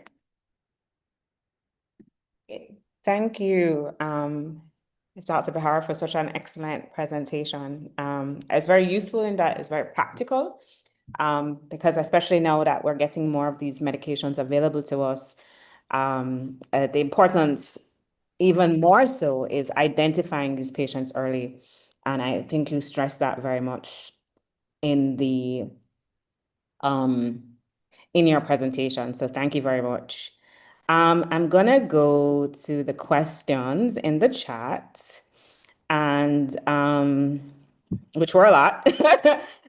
Thank you, Dr. Bahar, for such an excellent presentation. It's very useful in that it's very practical, because especially now that we're getting more of these medications available to us, the importance, even more so, is identifying these patients early. And I think you stressed that very much in the in your presentation. So thank you very much. I'm gonna go to the questions in the chat, and which were a lot.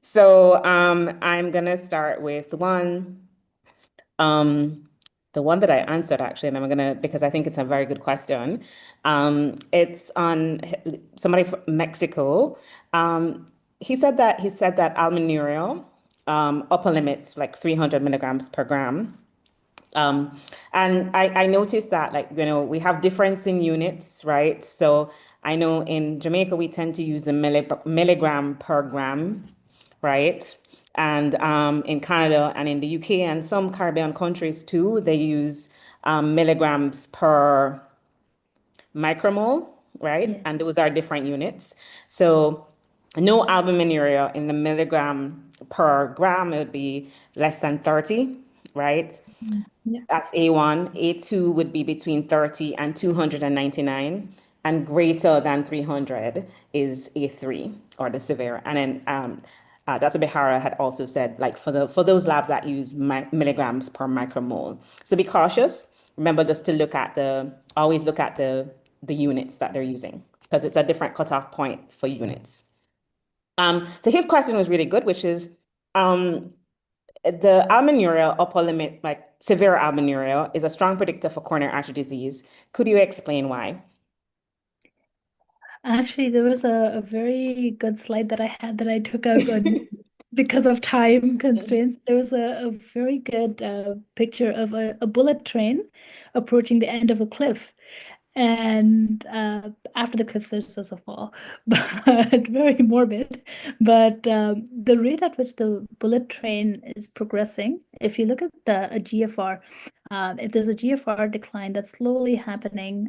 So I'm gonna start with one. The one that I answered actually, and I'm gonna, because I think it's a very good question. It's on somebody from Mexico. He said that albuminuria, upper limits like 300 milligrams per gram. And I noticed that, like, we have difference in units, right? So I know in Jamaica, we tend to use the milligram per gram, right? And in Canada and in the UK and some Caribbean countries too, they use milligrams per micromole, right? yeah. And those are different units. So no albuminuria in the milligram per gram, it would be less than 30, right? Yeah. That's A1. A2 would be between 30 and 299, and greater than 300 is A3, or the severe. And then Dr. Behara had also said, like, for those labs that use milligrams per micromole. So be cautious. Remember just to always look at the units that they're using, because it's a different cutoff point for units. So his question was really good, which is, the albuminuria upper limit, like severe albuminuria, is a strong predictor for coronary artery disease. Could you explain why? Actually, there was a very good slide that I had that I took out because of time constraints. There was a very good picture of a bullet train approaching the end of a cliff. And after the cliff, there's just a fall, but very morbid. But the rate at which the bullet train is progressing, if you look at a GFR, if there's a GFR decline that's slowly happening,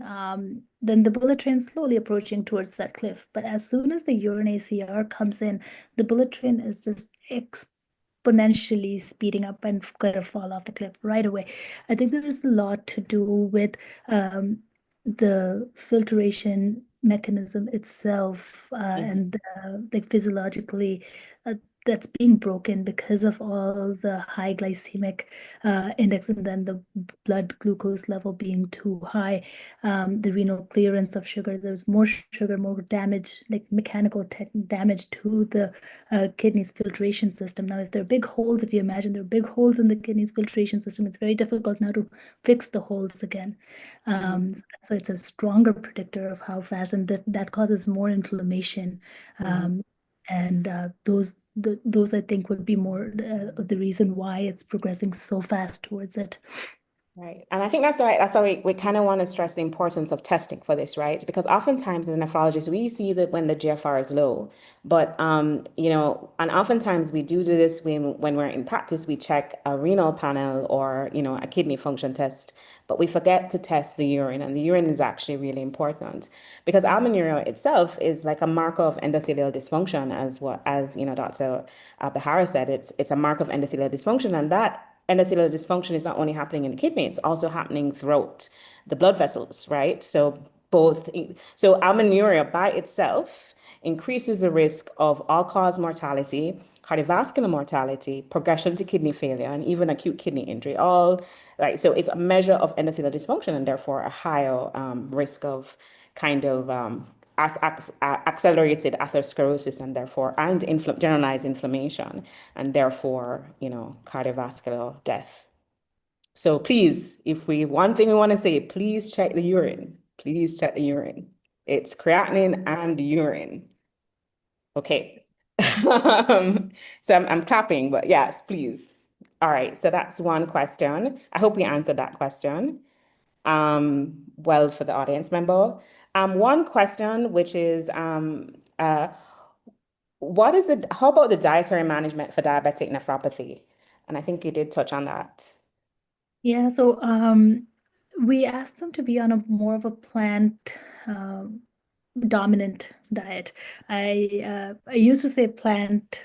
then the bullet train is slowly approaching towards that cliff. But as soon as the urine ACR comes in, the bullet train is just exponentially speeding up and going to fall off the cliff right away. I think there's a lot to do with the filtration mechanism itself, and like physiologically, that's being broken because of all the high glycemic index, and then the blood glucose level being too high, the renal clearance of sugar. There's more sugar, more damage, like mechanical damage to the kidneys filtration system. Now, if there are big holes, if you imagine there are big holes in the kidneys filtration system, it's very difficult now to fix the holes again. So it's a stronger predictor of how fast, and that causes more inflammation. And those I think would be more of the reason why it's progressing so fast towards it. Right. And I think that's right. That's why we kind of want to stress the importance of testing for this, right? Because oftentimes as nephrologists, we see that when the GFR is low, but and oftentimes we do this when we're in practice, we check a renal panel or, a kidney function test, but we forget to test the urine, and the urine is actually really important because albuminuria itself is like a marker of endothelial dysfunction, Dr. Behara said, it's a mark of endothelial dysfunction, and that endothelial dysfunction is not only happening in the kidney, it's also happening throughout the blood vessels, right? So albuminuria by itself increases the risk of all-cause mortality, cardiovascular mortality, progression to kidney failure, and even acute kidney injury. All right. So it's a measure of endothelial dysfunction and therefore a higher risk of kind of accelerated atherosclerosis and therefore generalized inflammation and therefore cardiovascular death. So please, one thing we want to say, please check the urine. Please check the urine. It's creatinine and urine. Okay. So I'm clapping, but yes, please. All right. So that's one question. I hope we answered that question well for the audience member. One question, which is, how about the dietary management for diabetic nephropathy? And I think you did touch on that. Yeah, so we asked them to be on more of a plant dominant diet. I used to say plant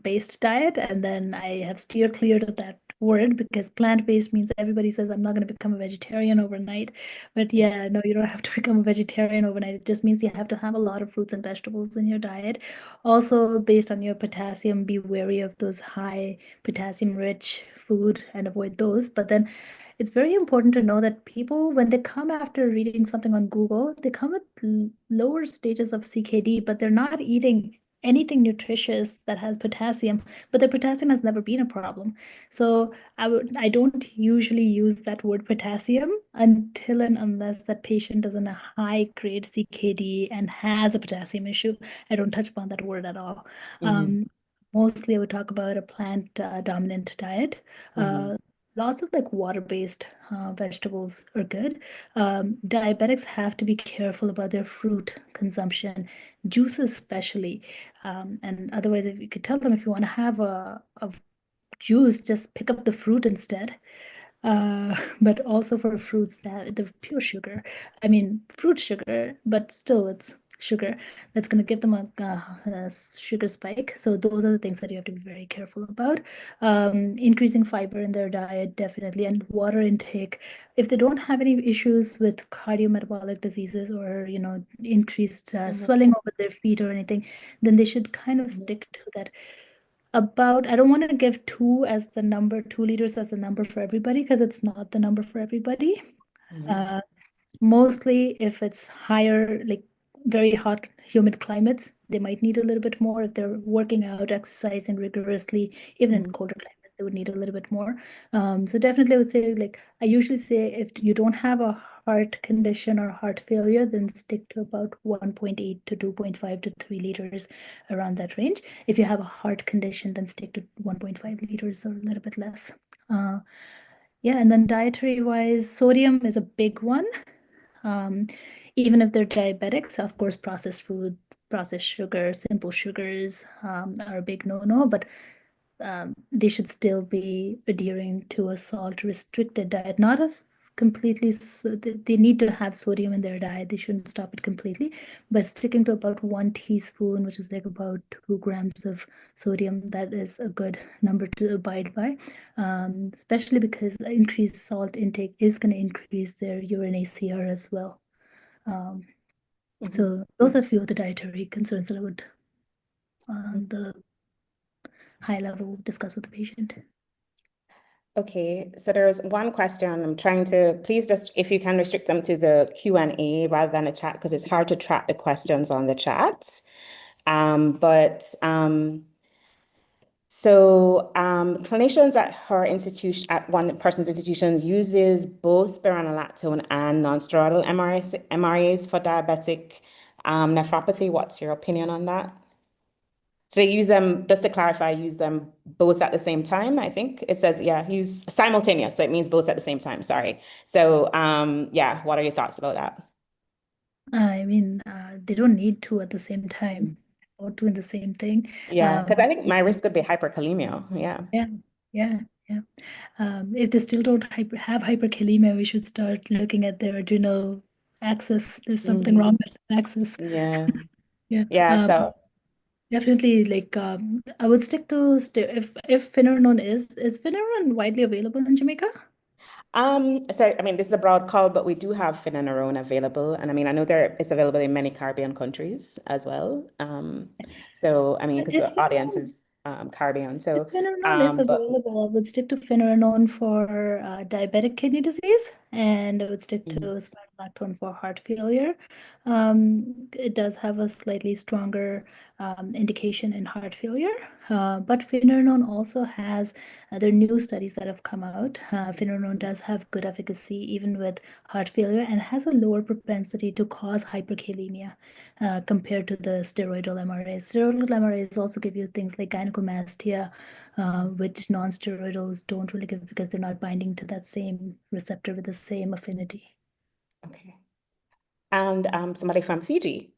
based diet, and then I have steered clear of that word because plant-based means everybody says I'm not going to become a vegetarian overnight. But yeah, no, you don't have to become a vegetarian overnight. It just means you have to have a lot of fruits and vegetables in your diet. Also, based on your potassium, be wary of those high potassium rich food and avoid those. But then it's very important to know that people, when they come after reading something on Google, they come with lower stages of CKD, but they're not eating anything nutritious that has potassium, but the potassium has never been a problem. So I don't usually use that word potassium until and unless that patient is in a high grade CKD and has a potassium issue. I don't touch upon that word at all. Mostly I would talk about a plant dominant diet. Lots of like water-based vegetables are good. Diabetics have to be careful about their fruit consumption, juices especially. And otherwise, if you could tell them if you want to have a juice, just pick up the fruit instead. But also for fruits that the pure sugar, I mean fruit sugar, but still it's sugar that's going to give them a sugar spike. So those are the things that you have to be very careful about. Increasing fiber in their diet, definitely, and water intake. If they don't have any issues with cardiometabolic diseases or increased swelling over their feet or anything, then they should kind of stick to that. I don't want to give 2 liters as the number for everybody because it's not the number for everybody. Mostly if it's higher, like very hot, humid climates, they might need a little bit more. If they're working out, exercising rigorously, even in colder climates, they would need a little bit more. So definitely I would say, like, I usually say if you don't have a heart condition or heart failure, then stick to about 1.8 to 2.5 to 3 liters around that range. If you have a heart condition, then stick to 1.5 liters or a little bit less. Yeah, and then dietary wise, sodium is a big one. Even if they're diabetics, of course, processed food, processed sugar, simple sugars are a big no-no, but they should still be adhering to a salt-restricted diet, not as completely, they need to have sodium in their diet. They shouldn't stop it completely, but sticking to about 1 teaspoon, which is like about 2 grams of sodium, that is a good number to abide by, especially because increased salt intake is going to increase their urine ACR as well. So those are a few of the dietary concerns that I would, on the high level, discuss with the patient. Okay, so there's one question. I'm trying to, please just, if you can restrict them to the Q&A rather than a chat, because it's hard to track the questions on the chat. Clinicians at her institution, at one person's institutions, uses both spironolactone and non-steroidal MRAs for diabetic nephropathy. What's your opinion on that? So they use them, just to clarify, use them both at the same time, I think. It says, yeah, use simultaneous, so it means both at the same time, sorry. So yeah, what are your thoughts about that? I mean, they don't need to at the same time or doing the same thing. Yeah, because I think my risk could be hyperkalemia. Yeah. Yeah, yeah, yeah. If they still don't have hyperkalemia, we should start looking at their adrenal axis. There's something wrong with the axis. Yeah. Yeah. Yeah. So Definitely, like I would stick to if finerenone is finerenone widely available in Jamaica? so I mean, this is a broad call, but we do have finerenone available, and I mean, I know it's available in many Caribbean countries as well. So I mean, because If the audience finerenone is Caribbean, so Finerenone is but available, I would stick to finerenone for diabetic kidney disease, and I would stick to spironolactone for heart failure. It does have a slightly stronger indication in heart failure, but finerenone also has there are new studies that have come out. Finerenone does have good efficacy even with heart failure and has a lower propensity to cause hyperkalemia compared to the steroidal MRAs. Steroidal MRAs also give you things like gynecomastia, which non-steroidals don't really give because they're not binding to that same receptor with the same affinity. okay. And somebody from Fiji,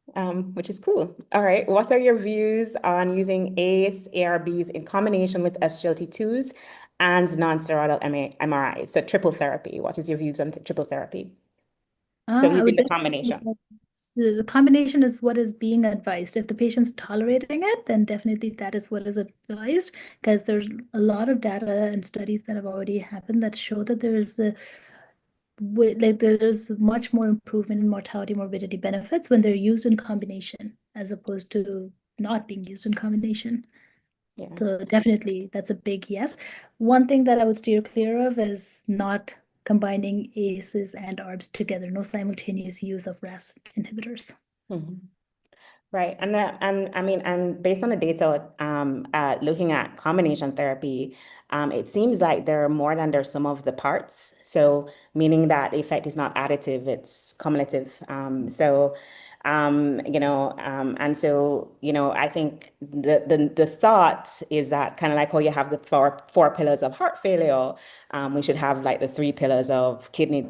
which is cool. All right. What are your views on using ACE, ARBs in combination with SGLT2s and non-steroidal MRIs? So triple therapy. What is your views on triple therapy? So I using would the definitely combination. the combination is what is being advised. If the patient's tolerating it, then definitely that is what is advised, because there's a lot of data and studies that have already happened that show that there's much more improvement in mortality morbidity benefits when they're used in combination as opposed to not being used in combination. Yeah. So definitely that's a big yes. One thing that I would steer clear of is not combining ACEs and ARBs together, no simultaneous use of RAS inhibitors. Right. And I mean, and based on the data, looking at combination therapy, it seems like there are more than there's some of the parts. So meaning that the effect is not additive, it's cumulative. And so, I think the thought is that kind of like how you have the four pillars of heart failure, we should have like the three pillars of kidney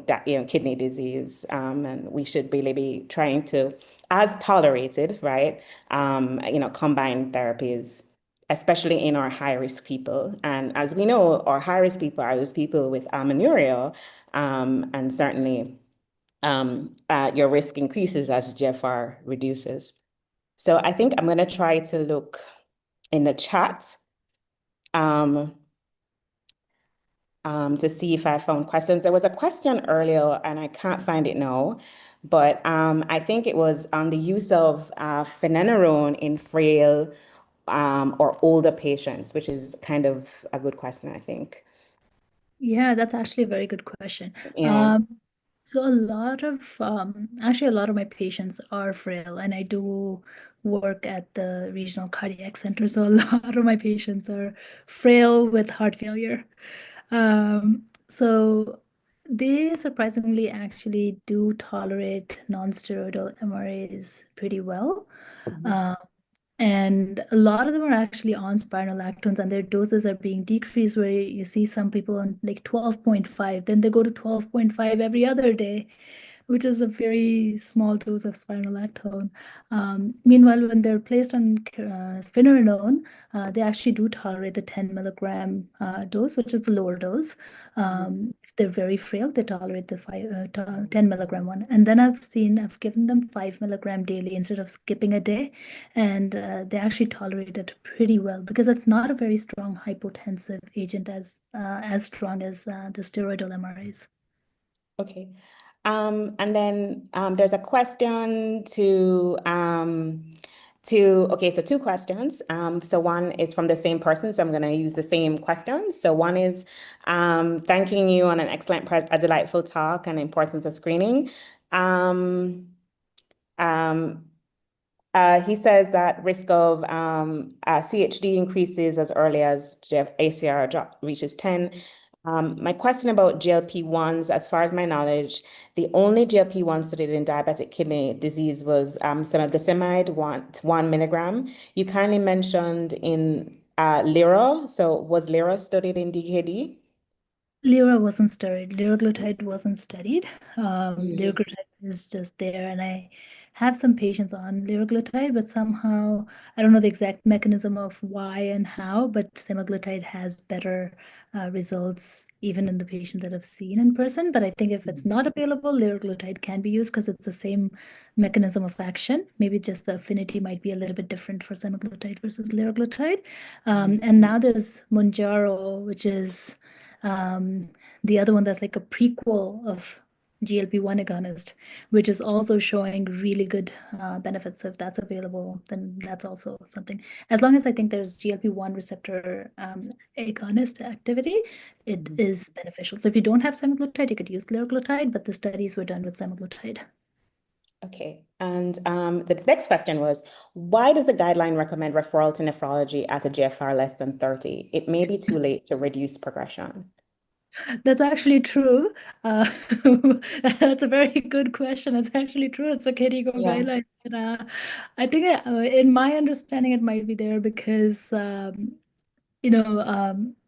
disease, and we should really be trying to, as tolerated, right? Combine therapies, especially in our high-risk people. And as we know, our high-risk people are those people with amenorrhea, and certainly your risk increases as GFR reduces. So I think I'm going to try to look in the chat to see if I found questions. There was a question earlier, and I can't find it now, but I think it was on the use of finerenone in frail or older patients, which is kind of a good question, I think. Yeah, that's actually a very good question. Yeah. So actually a lot of my patients are frail, and I do work at the regional cardiac center. So a lot of my patients are frail with heart failure. So they surprisingly actually do tolerate non-steroidal MRAs pretty well. And a lot of them are actually on spironolactones, and their doses are being decreased, where you see some people on like 12.5, then they go to 12.5 every other day, which is a very small dose of spironolactone. Meanwhile, when they're placed on finerenone, they actually do tolerate the 10 milligram dose, which is the lower dose. If they're very frail, they tolerate the 10 milligram one. And then I've given them 5 milligram daily instead of skipping a day. And they actually tolerate it pretty well because it's not a very strong hypotensive agent as strong as the steroidal MRAs. Okay. And then there's a question okay, so two questions. So one is from the same person, so I'm going to use the same questions. So one is thanking you on an excellent, a delightful talk and the importance of screening. He says that risk of CHD increases as early as ACR reaches 10. My question about GLP-1s, as far as my knowledge, the only GLP-1 studied in diabetic kidney disease was semaglutide, 1 milligram. You kindly mentioned in Lira. So was Lira studied in DKD? Lira wasn't studied. Liraglutide wasn't studied. Mhm. Liraglutide is just there, and I have some patients on liraglutide, but somehow I don't know the exact mechanism of why and how, but semaglutide has better results even in the patient that I've seen in person. But I think if it's not available, liraglutide can be used because it's the same mechanism of action. Maybe just the affinity might be a little bit different for semaglutide versus liraglutide. And now there's Mounjaro, which is the other one that's like a prequel of GLP-1 agonist, which is also showing really good benefits. So if that's available, then that's also something. As long as I think there's GLP-1 receptor agonist activity, it is beneficial. So if you don't have semaglutide, you could use liraglutide, but the studies were done with semaglutide. Okay. And the next question was, why does the guideline recommend referral to nephrology at a GFR less than 30? It may be too late to reduce progression. That's actually true. Uh, that's a very good question. It's actually true. It's a KDIGO Yeah. guideline. And, I think in my understanding, it might be there because,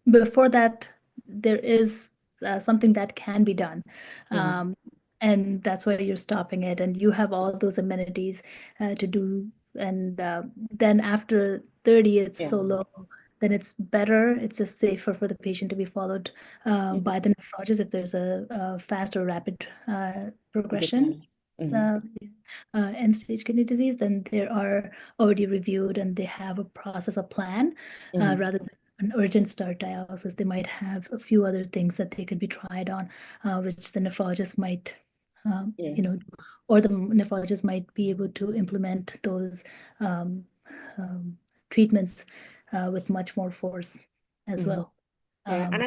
before that, there is something that can be done. Mhm. And that's why you're stopping it. And you have all those amenities to do. And then after 30, it's Yeah. so low. Then it's better. It's just safer for the patient to be followed Mhm. by the nephrologist if there's a fast or rapid progression. Mhm. End stage kidney disease, then they are already reviewed and they have a process, a plan, Mhm. rather than an urgent start dialysis. They might have a few other things that they could be tried on, which the nephrologist might, Yeah. or the nephrologist might be able to implement those um, treatments with much more force as Mhm. well. Yeah, and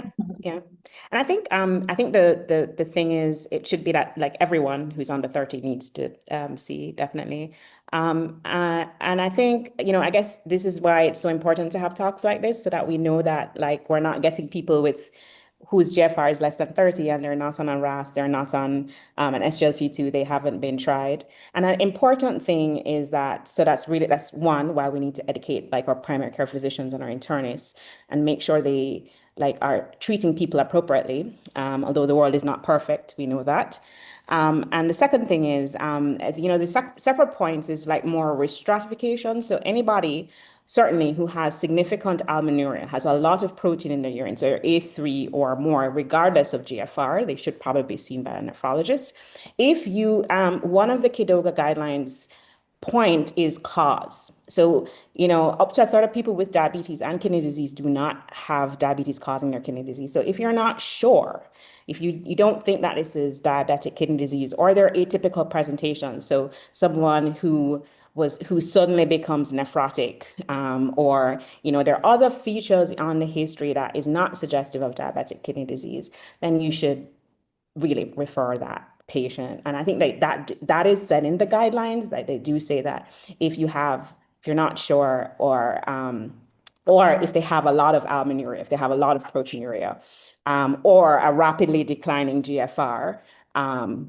I think the thing is it should be that like everyone who's under 30 needs to see definitely. And I think, I guess this is why it's so important to have talks like this so that we know that like we're not getting people with whose GFR is less than 30 and they're not on a RAS, they're not on an SGLT2, they haven't been tried. And an important thing is that, so that's one, why we need to educate like our primary care physicians and our internists and make sure they like are treating people appropriately. Although the world is not perfect, we know that. And the second thing is, the separate points is like more risk stratification. So anybody certainly who has significant albuminuria, has a lot of protein in their urine, so A3 or more, regardless of GFR, they should probably be seen by a nephrologist. If you, one of the KDOGA guidelines point is cause. So, up to a third of people with diabetes and kidney disease do not have diabetes causing their kidney disease. So if you're not sure, if you don't think that this is diabetic kidney disease or they're atypical presentations, so someone who suddenly becomes nephrotic, or there are other features on the history that is not suggestive of diabetic kidney disease, then you should really refer that patient. And I think that is said in the guidelines that they do say that if you're not sure or if they have a lot of albuminuria, if they have a lot of proteinuria, or a rapidly declining GFR,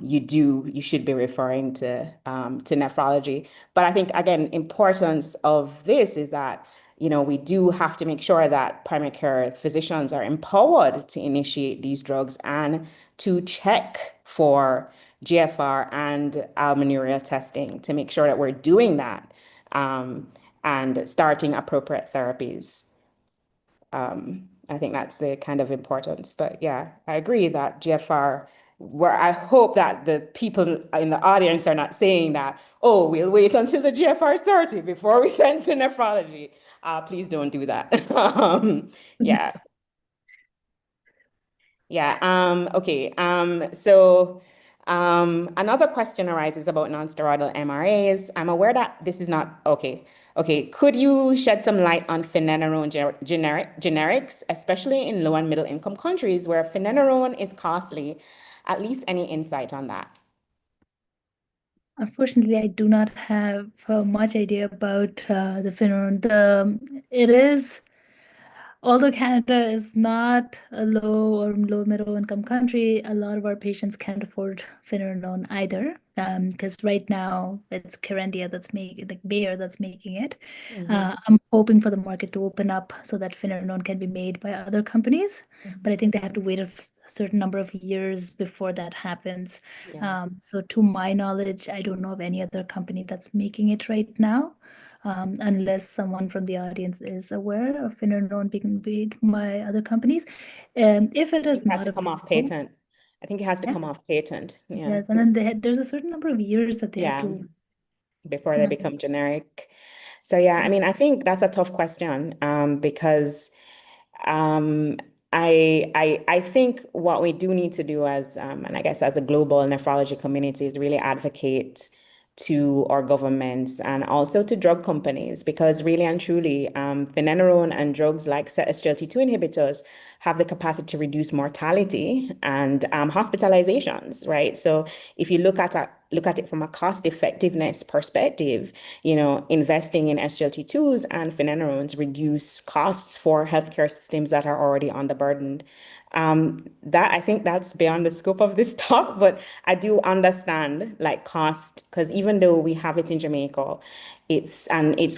you should be referring to nephrology. But I think again, importance of this is that we do have to make sure that primary care physicians are empowered to initiate these drugs and to check for GFR and albuminuria testing to make sure that we're doing that and starting appropriate therapies. I think that's the kind of importance. But yeah, I agree that GFR, where I hope that the people in the audience are not saying that, oh, we'll wait until the GFR is 30 before we send to nephrology. Please don't do that. Yeah. Yeah. Okay. So another question arises about non-steroidal MRAs. I'm aware that this is not okay. Okay. Could you shed some light on finerenone generics, especially in low and middle income countries where finerenone is costly? At least any insight on that? Unfortunately, I do not have much idea about the finerenone. It is although Canada is not a low or low middle income country, a lot of our patients can't afford finerenone either. Because right now it's Kerendia that's making, like Bayer that's making it. I'm hoping for the market to open up so that finerenone can be made by other companies, but I think they have to wait a certain number of years before that happens. Yeah. So to my knowledge, I don't know of any other company that's making it right now. Unless someone from the audience is aware of finerenone being made by other companies. If it is It has not to come off available, patent. I think it has to yeah, come off patent. it Yeah. does. And then there's a certain number of years that they have Yeah. to. Before they become generic. So yeah, I mean, I think that's a tough question, because um, I think what we do need to do as and I guess as a global nephrology community is really advocate to our governments and also to drug companies, because really and truly, finerenone and drugs like SGLT2 inhibitors have the capacity to reduce mortality and hospitalizations, right? So if you look at it from a cost effectiveness perspective, investing in SGLT2s and finererones reduce costs for healthcare systems that are already underburdened. That I think that's beyond the scope of this talk, but I do understand like cost, because even though we have it in Jamaica, it's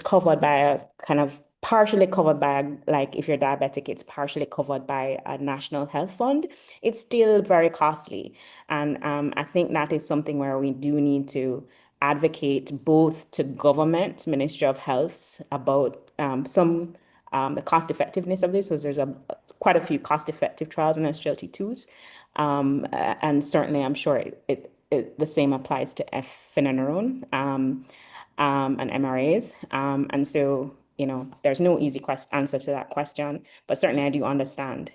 covered by a kind of partially covered by like if you're diabetic, it's partially covered by a national health fund. It's still very costly. And I think that is something where we do need to advocate both to government, Ministry of Health, about the cost effectiveness of this, because there's quite a few cost effective trials in SGLT2s. And certainly I'm sure the same applies to finerenone and MRAs. And so, there's no easy answer to that question, but certainly I do understand.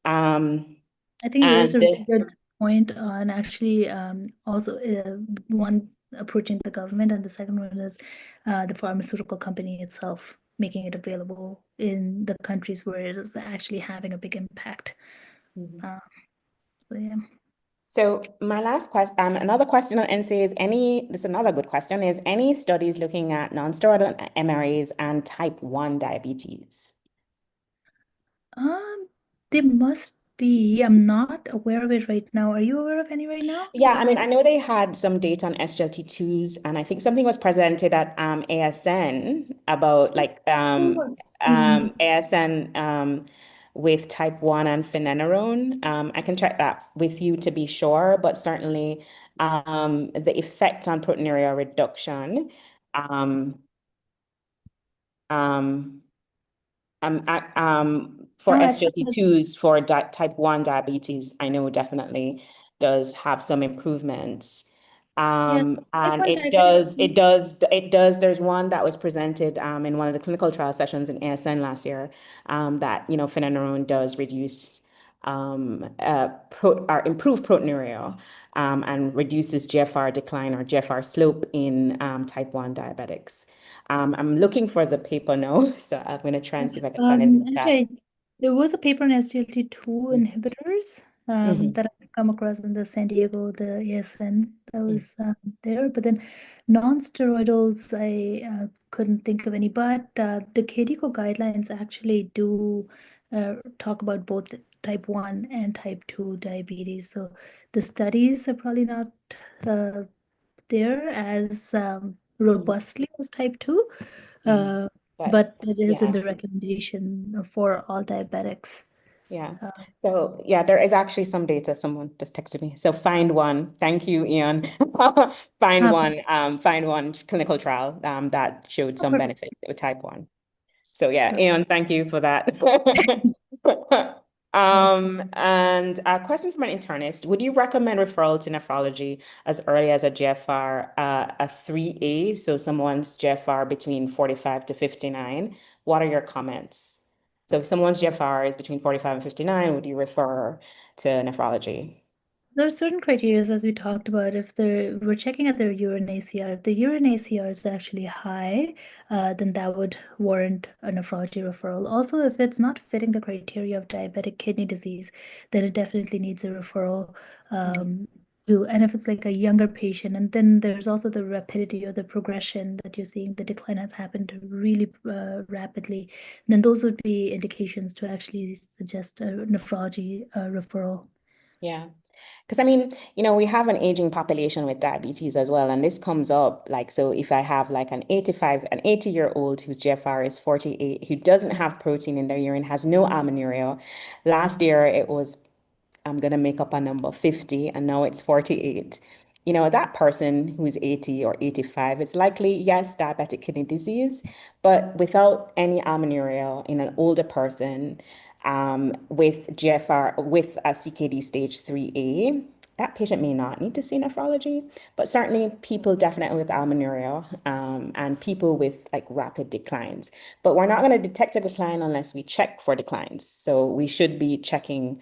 I think you raised And a really good point on actually also one approaching the government, and the second one is the pharmaceutical company itself making it available in the countries where it is actually having a big impact. So yeah. So my last question, another question on NSA is this is another good question, is any studies looking at non-steroidal MRAs and type 1 diabetes? There must be. I'm not aware of it right now. Are you aware of any right now? Yeah, I mean, I know they had some data on SGLT2s, and I think something was presented at ASN about like ASN with type 1 and finerenone. I can check that with you to be sure, but certainly the effect on proteinuria reduction. Um, um, for No, I think SGLT2s for type 1 diabetes, I know definitely does have some improvements. yeah, type And 1 diabetes. there's one that was presented in one of the clinical trial sessions in ASN last year, that, finerenone does reduce or improve proteinuria, and reduces GFR decline or GFR slope in type 1 diabetics. I'm looking for the paper now, so I'm going to try and see if I can find it in the chat. Actually, there was a paper on SGLT2 inhibitors Mhm. that I've come across in the San Diego, the ASN that Mm. was there. But then non-steroidals, I couldn't think of any. But the KDIGO guidelines actually do talk about both type 1 and type 2 diabetes. So the studies are probably not uh, there as robustly as type 2. Mm. Uh, But but it is in yeah, the recommendation for all diabetics. yeah. Uh, So yeah, there is actually some data. Someone just texted me. So find one. Thank you, Ian. Find one clinical trial that showed some perfect. benefit with type 1. So yeah, Perfect. Ian, thank you for that. Yes. And a question from an internist: would you recommend referral to nephrology as early as a GFR, a 3A, so someone's GFR between 45 to 59? What are your comments? So if someone's GFR is between 45 and 59, would you refer to nephrology? There are certain criteria, as we talked about. If we're checking at their urine ACR, if the urine ACR is actually high, then that would warrant a nephrology referral. Also, if it's not fitting the criteria of diabetic kidney disease, then it definitely needs a referral And if it's like a younger patient, and then there's also the rapidity or the progression that you're seeing, the decline has happened really rapidly, then those would be indications to actually suggest a nephrology referral. Yeah. Because I mean, we have an aging population with diabetes as well. And this comes up like, so if I have like an 80-year-old whose GFR is 48, who doesn't have protein in their urine, has no amenorrhea. Last year it was, I'm going to make up a number, 50, and now it's 48. That person who's 80 or 85, it's likely, yes, diabetic kidney disease, but without any amenorrhea in an older person with GFR, with a CKD stage 3A, that patient may not need to see nephrology, but certainly people definitely with amenorrhea and people with like rapid declines. But we're not going to detect a decline unless we check for declines. So we should be checking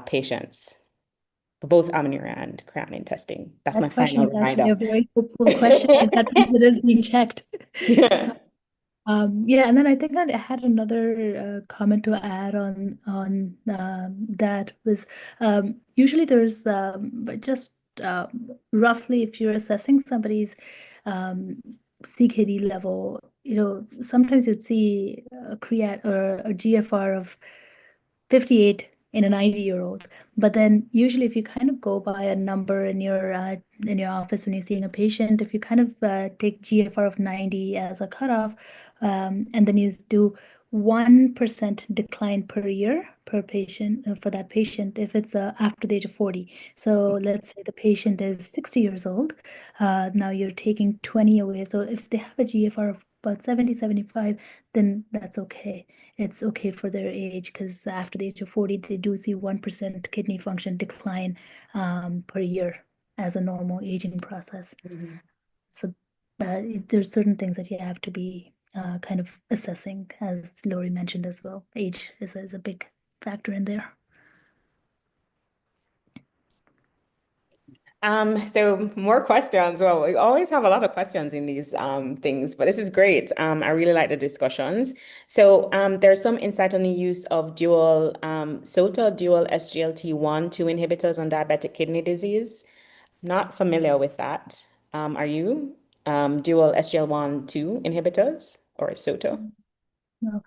patients for both amenorrhea and creatinine testing. That's my That question final is actually reminder. a very hopeful question. Is that it is being checked? Yeah. Yeah, and then I think I had another comment to add on that was usually there's but just roughly if you're assessing somebody's CKD level, sometimes you'd see a creat or a GFR of 58 in a 90-year-old. But then usually if you kind of go by a number in your office when you're seeing a patient, if you kind of take GFR of 90 as a cutoff, and then you do 1% decline per year per patient for that patient if it's after the age of 40. So let's say the patient is 60 years old. Now you're taking 20 away. So if they have a GFR of about 70, 75, then that's okay. It's okay for their age because after the age of 40, they do see 1% kidney function decline per year as a normal aging process. Mhm. So there's certain things that you have to be kind of assessing, as Lori mentioned as well. Age is a big factor in there. So more questions. Well, we always have a lot of questions in these things, but this is great. I really like the discussions. So there's some insight on the use of dual SOTA, dual SGLT1/2 inhibitors on diabetic kidney disease. Not familiar with that. Are you? Dual SGLT1/2 inhibitors or SOTA? No,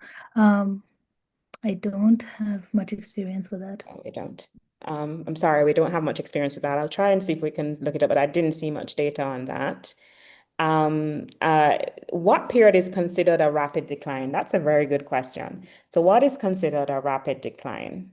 I don't have much experience with that. No, we don't. I'm sorry, we don't have much experience with that. I'll try and see if we can look it up, but I didn't see much data on that. What period is considered a rapid decline? That's a very good question. So what is considered a rapid decline?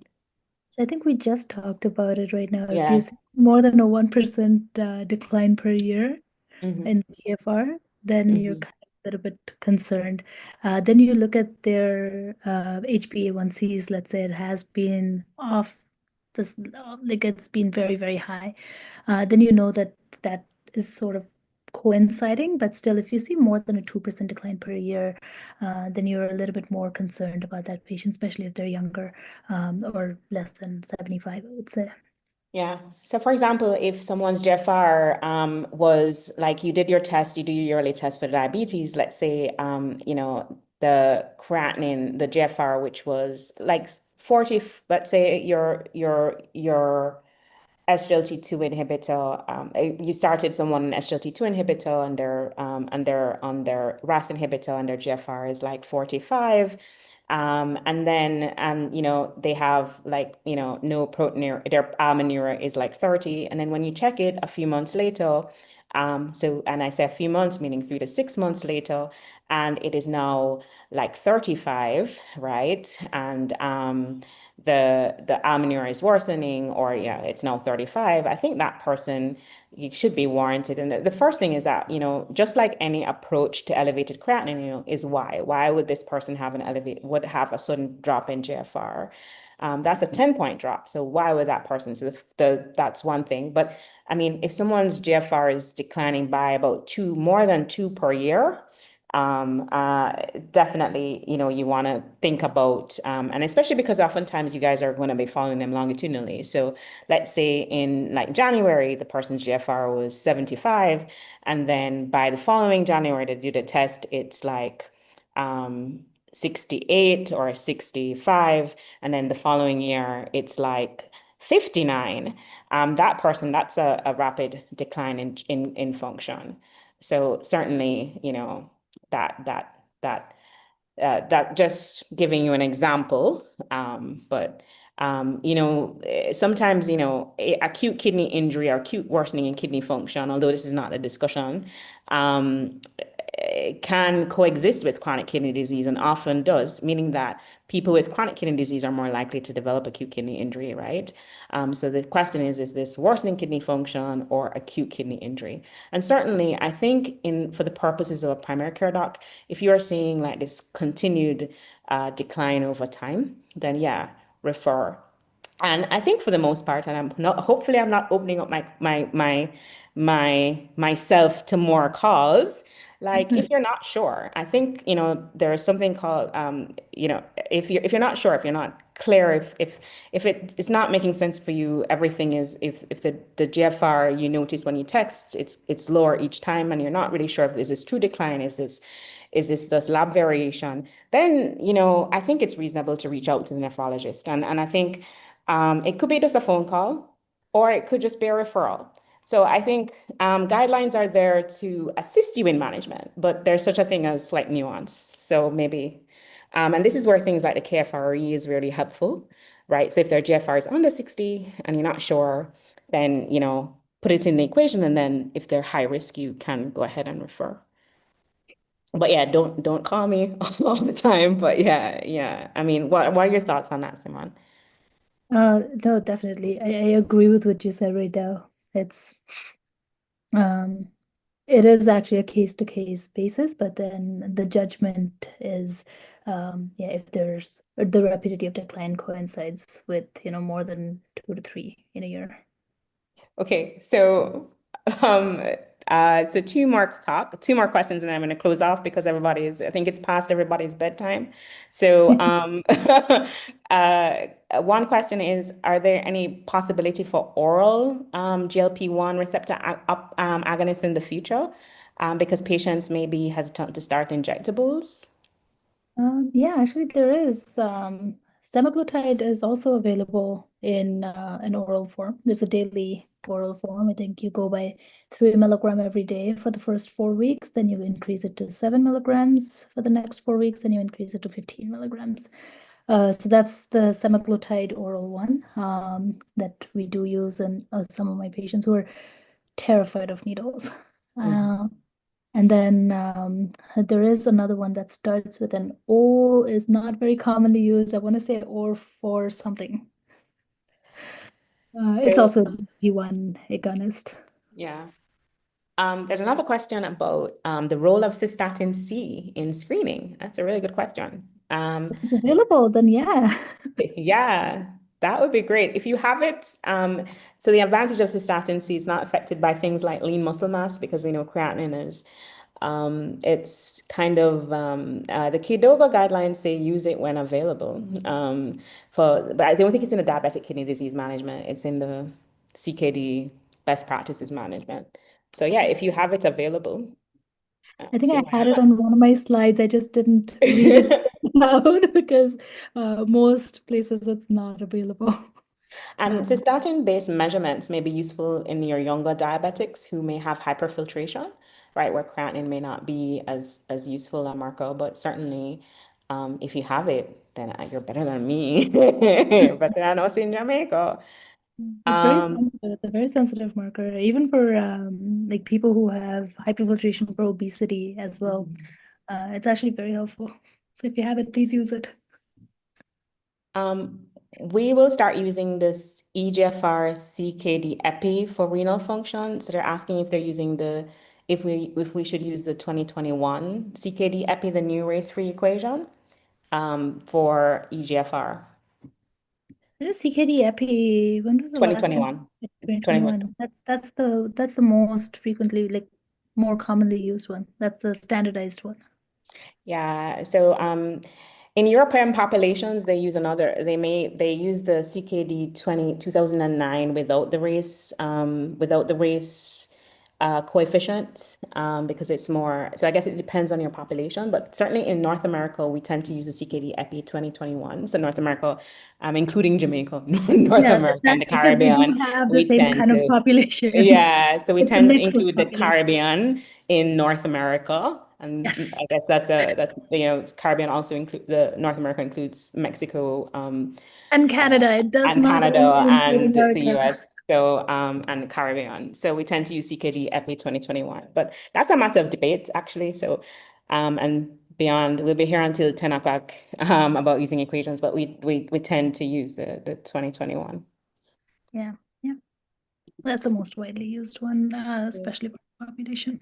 So I think we just talked about it right now. If you Yeah. see more than a 1% decline per year Mhm. in GFR, then you're Mhm. kind of a little bit concerned. Then you look at their HbA1cs, let's say it has been off this, like it's been very, very high. Then you know that that is sort of coinciding, but still, if you see more than a 2% decline per year, then you're a little bit more concerned about that patient, especially if they're younger or less than 75, I would say. Yeah. So for example, if someone's GFR was like you did your test, you do your yearly test for diabetes, let's say the creatinine, the GFR, which was like 40, let's say your SGLT2 inhibitor, you started someone an SGLT2 inhibitor and they're on their RAS inhibitor and their GFR is like 45. And then they have like no proteinuria, their albuminuria is like 30. And then when you check it a few months later, and I say a few months, meaning 3 to 6 months later, and it is now like 35, right? And the albuminuria is worsening, or it's now 35. I think that person you should be warranted. And the first thing is that just like any approach to elevated creatinine, is why would this person have would have a sudden drop in GFR? That's a 10-point drop. So why would that person? So that's one thing. But I mean, if someone's GFR is declining by about more than 2 per year, definitely, you want to think about, and especially because oftentimes you guys are going to be following them longitudinally. So let's say in like January, the person's GFR was 75, and then by the following January to do the test, it's like 68 or 65, and then the following year, it's like 59, that person, that's a rapid decline in function. So certainly, that just giving you an example, but sometimes, acute kidney injury or acute worsening in kidney function, although this is not a discussion, can coexist with chronic kidney disease and often does, meaning that people with chronic kidney disease are more likely to develop acute kidney injury, right? So the question is this worsening kidney function or acute kidney injury? And certainly, I think for the purposes of a primary care doc, if you are seeing like this continued decline over time, then yeah, refer. And I think for the most part, and hopefully I'm not opening up myself to more calls. Like if you're not sure, I think, there's something called, if you're not sure, if you're not clear, if it's not making sense for you, everything is, if the GFR you notice when you text, it's lower each time, and you're not really sure if is this true decline, is this just lab variation, then, I think it's reasonable to reach out to the nephrologist. And I think it could be just a phone call, or it could just be a referral. So I think guidelines are there to assist you in management, but there's such a thing as slight nuance. So maybe, and this is where things like the KFRE is really helpful, right? So if their GFR is under 60 and you're not sure, then, put it in the equation. And then if they're high risk, you can go ahead and refer. But yeah, don't call me all the time. But yeah. I mean, what are your thoughts on that, Simon? No, definitely. I agree with what you said right now. It is actually a case-to-case basis, but then the judgment is, if there's the rapidity of decline coincides with, more than 2 to 3 in a year. Okay, so two more questions, and I'm going to close off because I think it's past everybody's bedtime. So one question is, are there any possibility for oral GLP-1 receptor agonists in the future? Because patients may be hesitant to start injectables. Yeah, actually there is. Semaglutide is also available in an oral form. There's a daily oral form. I think you go by 3 milligram every day for the first 4 weeks, then you increase it to 7 milligrams for the next 4 weeks, then you increase it to 15 milligrams. So that's the semaglutide oral one that we do use in some of my patients who are terrified of needles. And then there is another one that starts with an O, is not very commonly used. I want to say or for something. It's So also a GLP-1 agonist. yeah. There's another question about the role of cystatin C in screening. That's a really good question. If it's available, then yeah. Yeah, that would be great. If you have it, so the advantage of cystatin C is not affected by things like lean muscle mass, because we know creatinine is. It's kind of the KDOGA guidelines say use it when available. But I don't think it's in the diabetic kidney disease management. It's in the CKD best practices management. So yeah, if you have it available. I think I had it on one of my slides. I just didn't read it out because most places it's not available. And cystatin-based measurements may be useful in your younger diabetics who may have hyperfiltration, right, where creatinine may not be as useful a marker, but certainly if you have it, then you're better than me, better than us in Jamaica. It's very sensitive. It's a very sensitive marker, even for like people who have hyperfiltration for obesity as well. It's actually very helpful. So if you have it, please use it. We will start using this EGFR CKD epi for renal function. So they're asking if they're using if we should use the 2021 CKD epi, the new race-free equation, for EGFR. What is CKD epi? When was the last time? 2021. 2021. That's the most frequently, like more commonly used one. That's the standardized one. Yeah. So in European populations, they use they use the CKD 2009 without the race coefficient because it's more, so I guess it depends on your population, but certainly in North America, we tend to use the CKD-EPI 2021. So North America, including Jamaica, North Yes, America and the exactly, because we do Caribbean, have the we same tend kind of to, population. yeah, so we It's a tend to mixed include the population. Caribbean in North America. And Yes. I guess that's Caribbean also include the North America includes Mexico, And Canada, it does and not Canada only and include the America. US, so and the Caribbean. So we tend to use CKD-EPI 2021, but that's a matter of debate actually. So and beyond, we'll be here until 10 o'clock about using equations, but we tend to use the 2021. Yeah, yeah. That's the most widely used one, especially for population.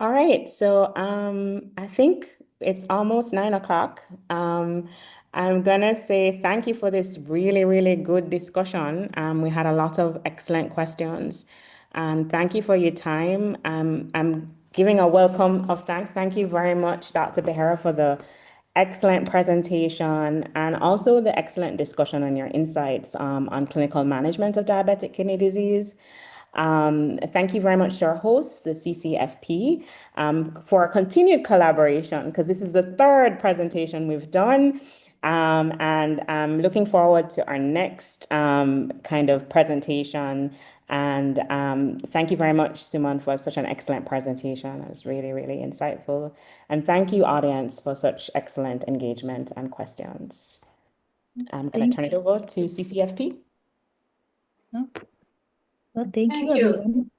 All right, so I think it's almost 9 o'clock. I'm gonna say thank you for this really, really good discussion. We had a lot of excellent questions, and thank you for your time. I'm giving a welcome of thanks. Thank you very much, Dr. Behera, for the excellent presentation and also the excellent discussion on your insights on clinical management of diabetic kidney disease. Thank you very much to our host, the CCFP, for a continued collaboration, because this is the third presentation we've done. And I'm looking forward to our next kind of presentation. And thank you very much, Suman, for such an excellent presentation. It was really, really insightful. And thank you, audience, for such excellent engagement and questions. I'm going to turn it over to CCFP. Well, thank you, Thank you. everyone.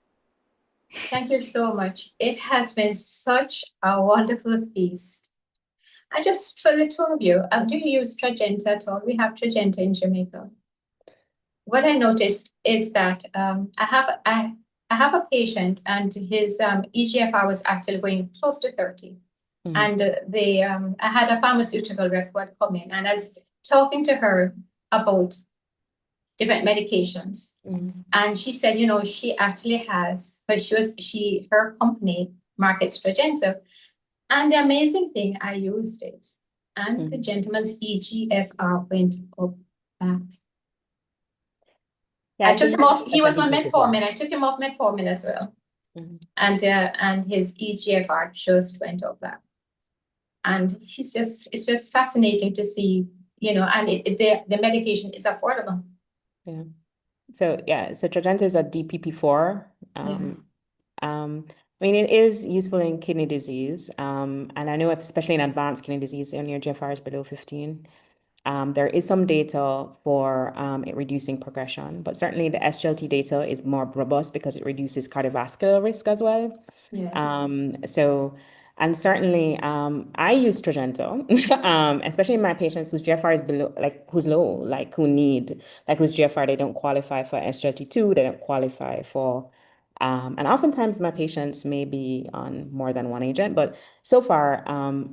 Thank you so much. It has been such a wonderful feast. I just, for the two of you, do you use Trajenta at all? We have Trajenta in Jamaica. What I noticed is that I have a patient and his EGFR was actually going close to 30. Mhm. And I had a pharmaceutical rep who had come in, and I was talking to her about different medications. And she said, you know, she actually has, but her company markets Trajenta. And the amazing thing, I used it, and the gentleman's EGFR went up back. Yeah, I took him off. He was on before. metformin. I took him off metformin as well, Mhm. and his EGFR just went up back. And it's just fascinating to see, you know, and the medication is affordable. Yeah. So Trajenta is a DPP4. I mean, it is useful in kidney disease. And I know especially in advanced kidney disease, when your GFR is below 15, there is some data for it reducing progression, but certainly the SGLT data is more robust because it reduces cardiovascular risk as well. Yes. And certainly, I use Trajenta, especially in my patients whose GFR is below, who's low, whose GFR, they don't qualify for SGLT2, they don't qualify for, and oftentimes my patients may be on more than one agent, but so far,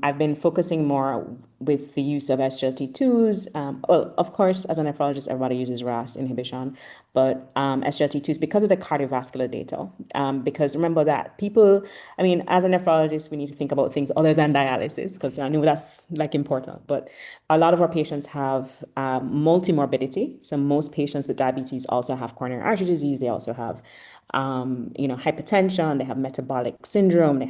I've been focusing more with the use of SGLT2s. Well, of course, as a nephrologist, everybody uses RAS inhibition, but SGLT2s because of the cardiovascular data. Because remember that I mean, as a nephrologist, we need to think about things other than dialysis, because I know that's important. But a lot of our patients have multimorbidity. So most patients with diabetes also have coronary artery disease. They also have hypertension, they have metabolic syndrome,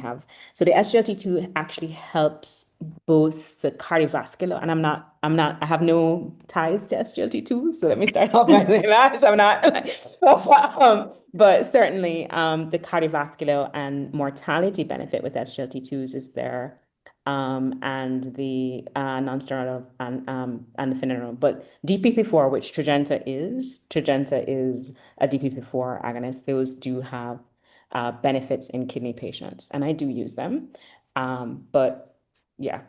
so the SGLT2 actually helps both the cardiovascular, and I have no ties to SGLT2, so let me start off by saying that. So I'm not, but certainly the cardiovascular and mortality benefit with SGLT2s is there. And the non-steroidal and the finerenone. But DPP4, which Trajenta is a DPP4 agonist. Those do have benefits in kidney patients, and I do use them. But yeah.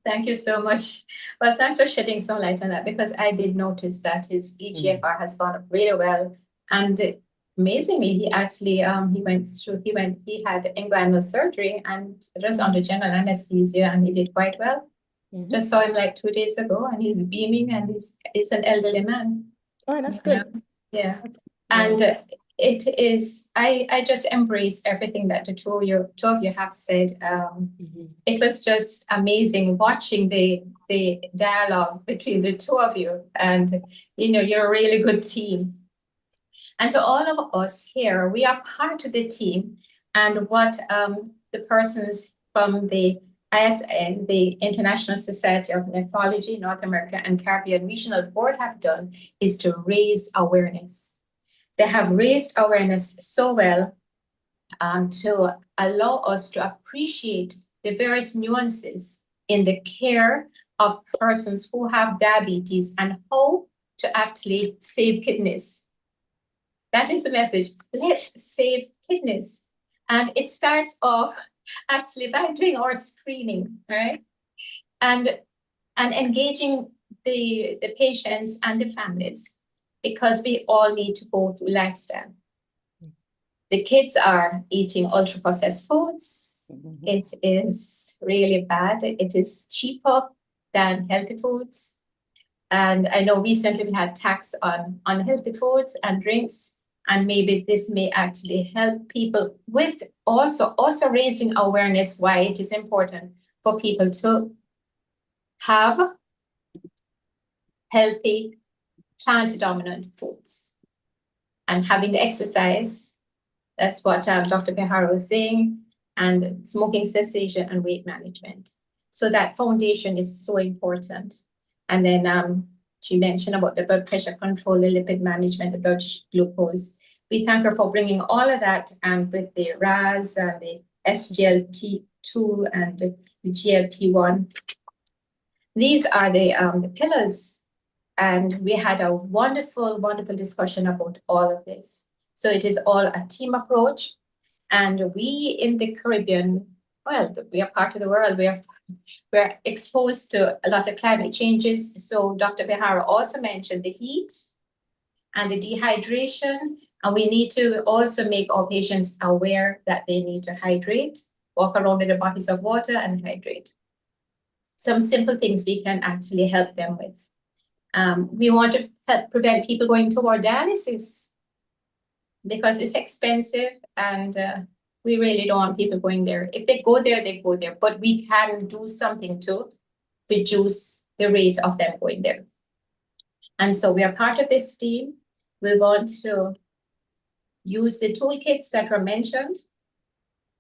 Thank you so much. Well, thanks for shedding some light on that, because I did notice that his EGFR has gone up really well. And amazingly, he actually he had inguinal surgery and just under general anesthesia, and he did quite well. Just saw him like 2 days ago, and he's beaming, and he's an elderly man. Oh, that's good. Yeah. And it is, I just embrace everything that the two of you have said. It was just amazing watching the dialogue between the two of you, and you know, you're a really good team. And to all of us here, we are part of the team, and what the persons from the ISN, the International Society of Nephrology, North America and Caribbean Regional Board have done is to raise awareness. They have raised awareness so well to allow us to appreciate the various nuances in the care of persons who have diabetes and how to actually save kidneys. That is the message. Let's save kidneys. And it starts off actually by doing our screening, right? And engaging the patients and the families, because we all need to go through lifestyle. The kids are eating ultra-processed foods. It is really bad. It is cheaper than healthy foods. And I know recently we had tax on unhealthy foods and drinks, and maybe this may actually help people with also raising awareness why it is important for people to have healthy plant-dominant foods and having the exercise. That's what Dr. Behar was saying, and smoking cessation and weight management. So that foundation is so important. And then she mentioned about the blood pressure control, the lipid management, the blood glucose. We thank her for bringing all of that, and with the RAS and the SGLT2 and the GLP-1. These are the pillars, and we had a wonderful, wonderful discussion about all of this. So it is all a team approach, and we in the Caribbean, well, we are part of the world. We're exposed to a lot of climate changes. So Dr. Behar also mentioned the heat and the dehydration, and we need to also make our patients aware that they need to hydrate, walk around with the bottles of water and hydrate. Some simple things we can actually help them with. We want to help prevent people going toward dialysis, because it's expensive, and we really don't want people going there. If they go there, they go there, but we can do something to reduce the rate of them going there. And so we are part of this team. We want to use the toolkits that were mentioned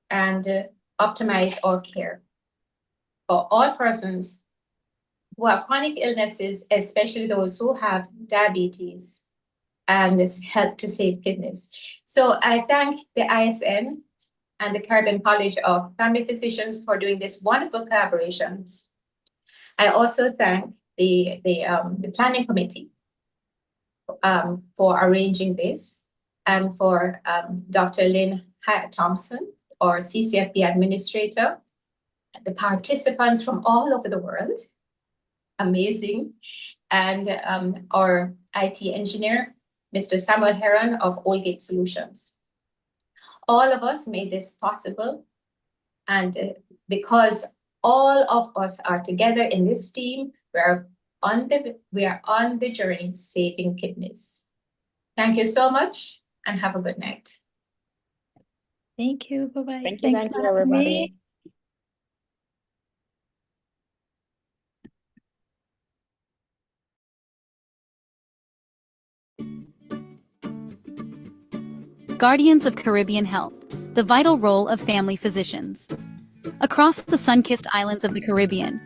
and optimize our care for all persons who have chronic illnesses, especially those who have diabetes, and help to save kidneys. So I thank the ISN and the Caribbean College of Family Physicians for doing this wonderful collaboration. I also thank the planning committee for arranging this, and for Dr. Lynn Thompson, our CCFP administrator, the participants from all over the world, amazing, and our IT engineer, Mr. Samuel Heron of Oldgate Solutions. All of us made this possible, and because all of us are together in this team, we are on the journey saving kidneys. Thank you so much, and have a good night. Thank you. Bye-bye. Thank you, Thanks thank for you, having me. everybody. Guardians of Caribbean Health, the vital role of family physicians. Across the sun-kissed islands of the Caribbean,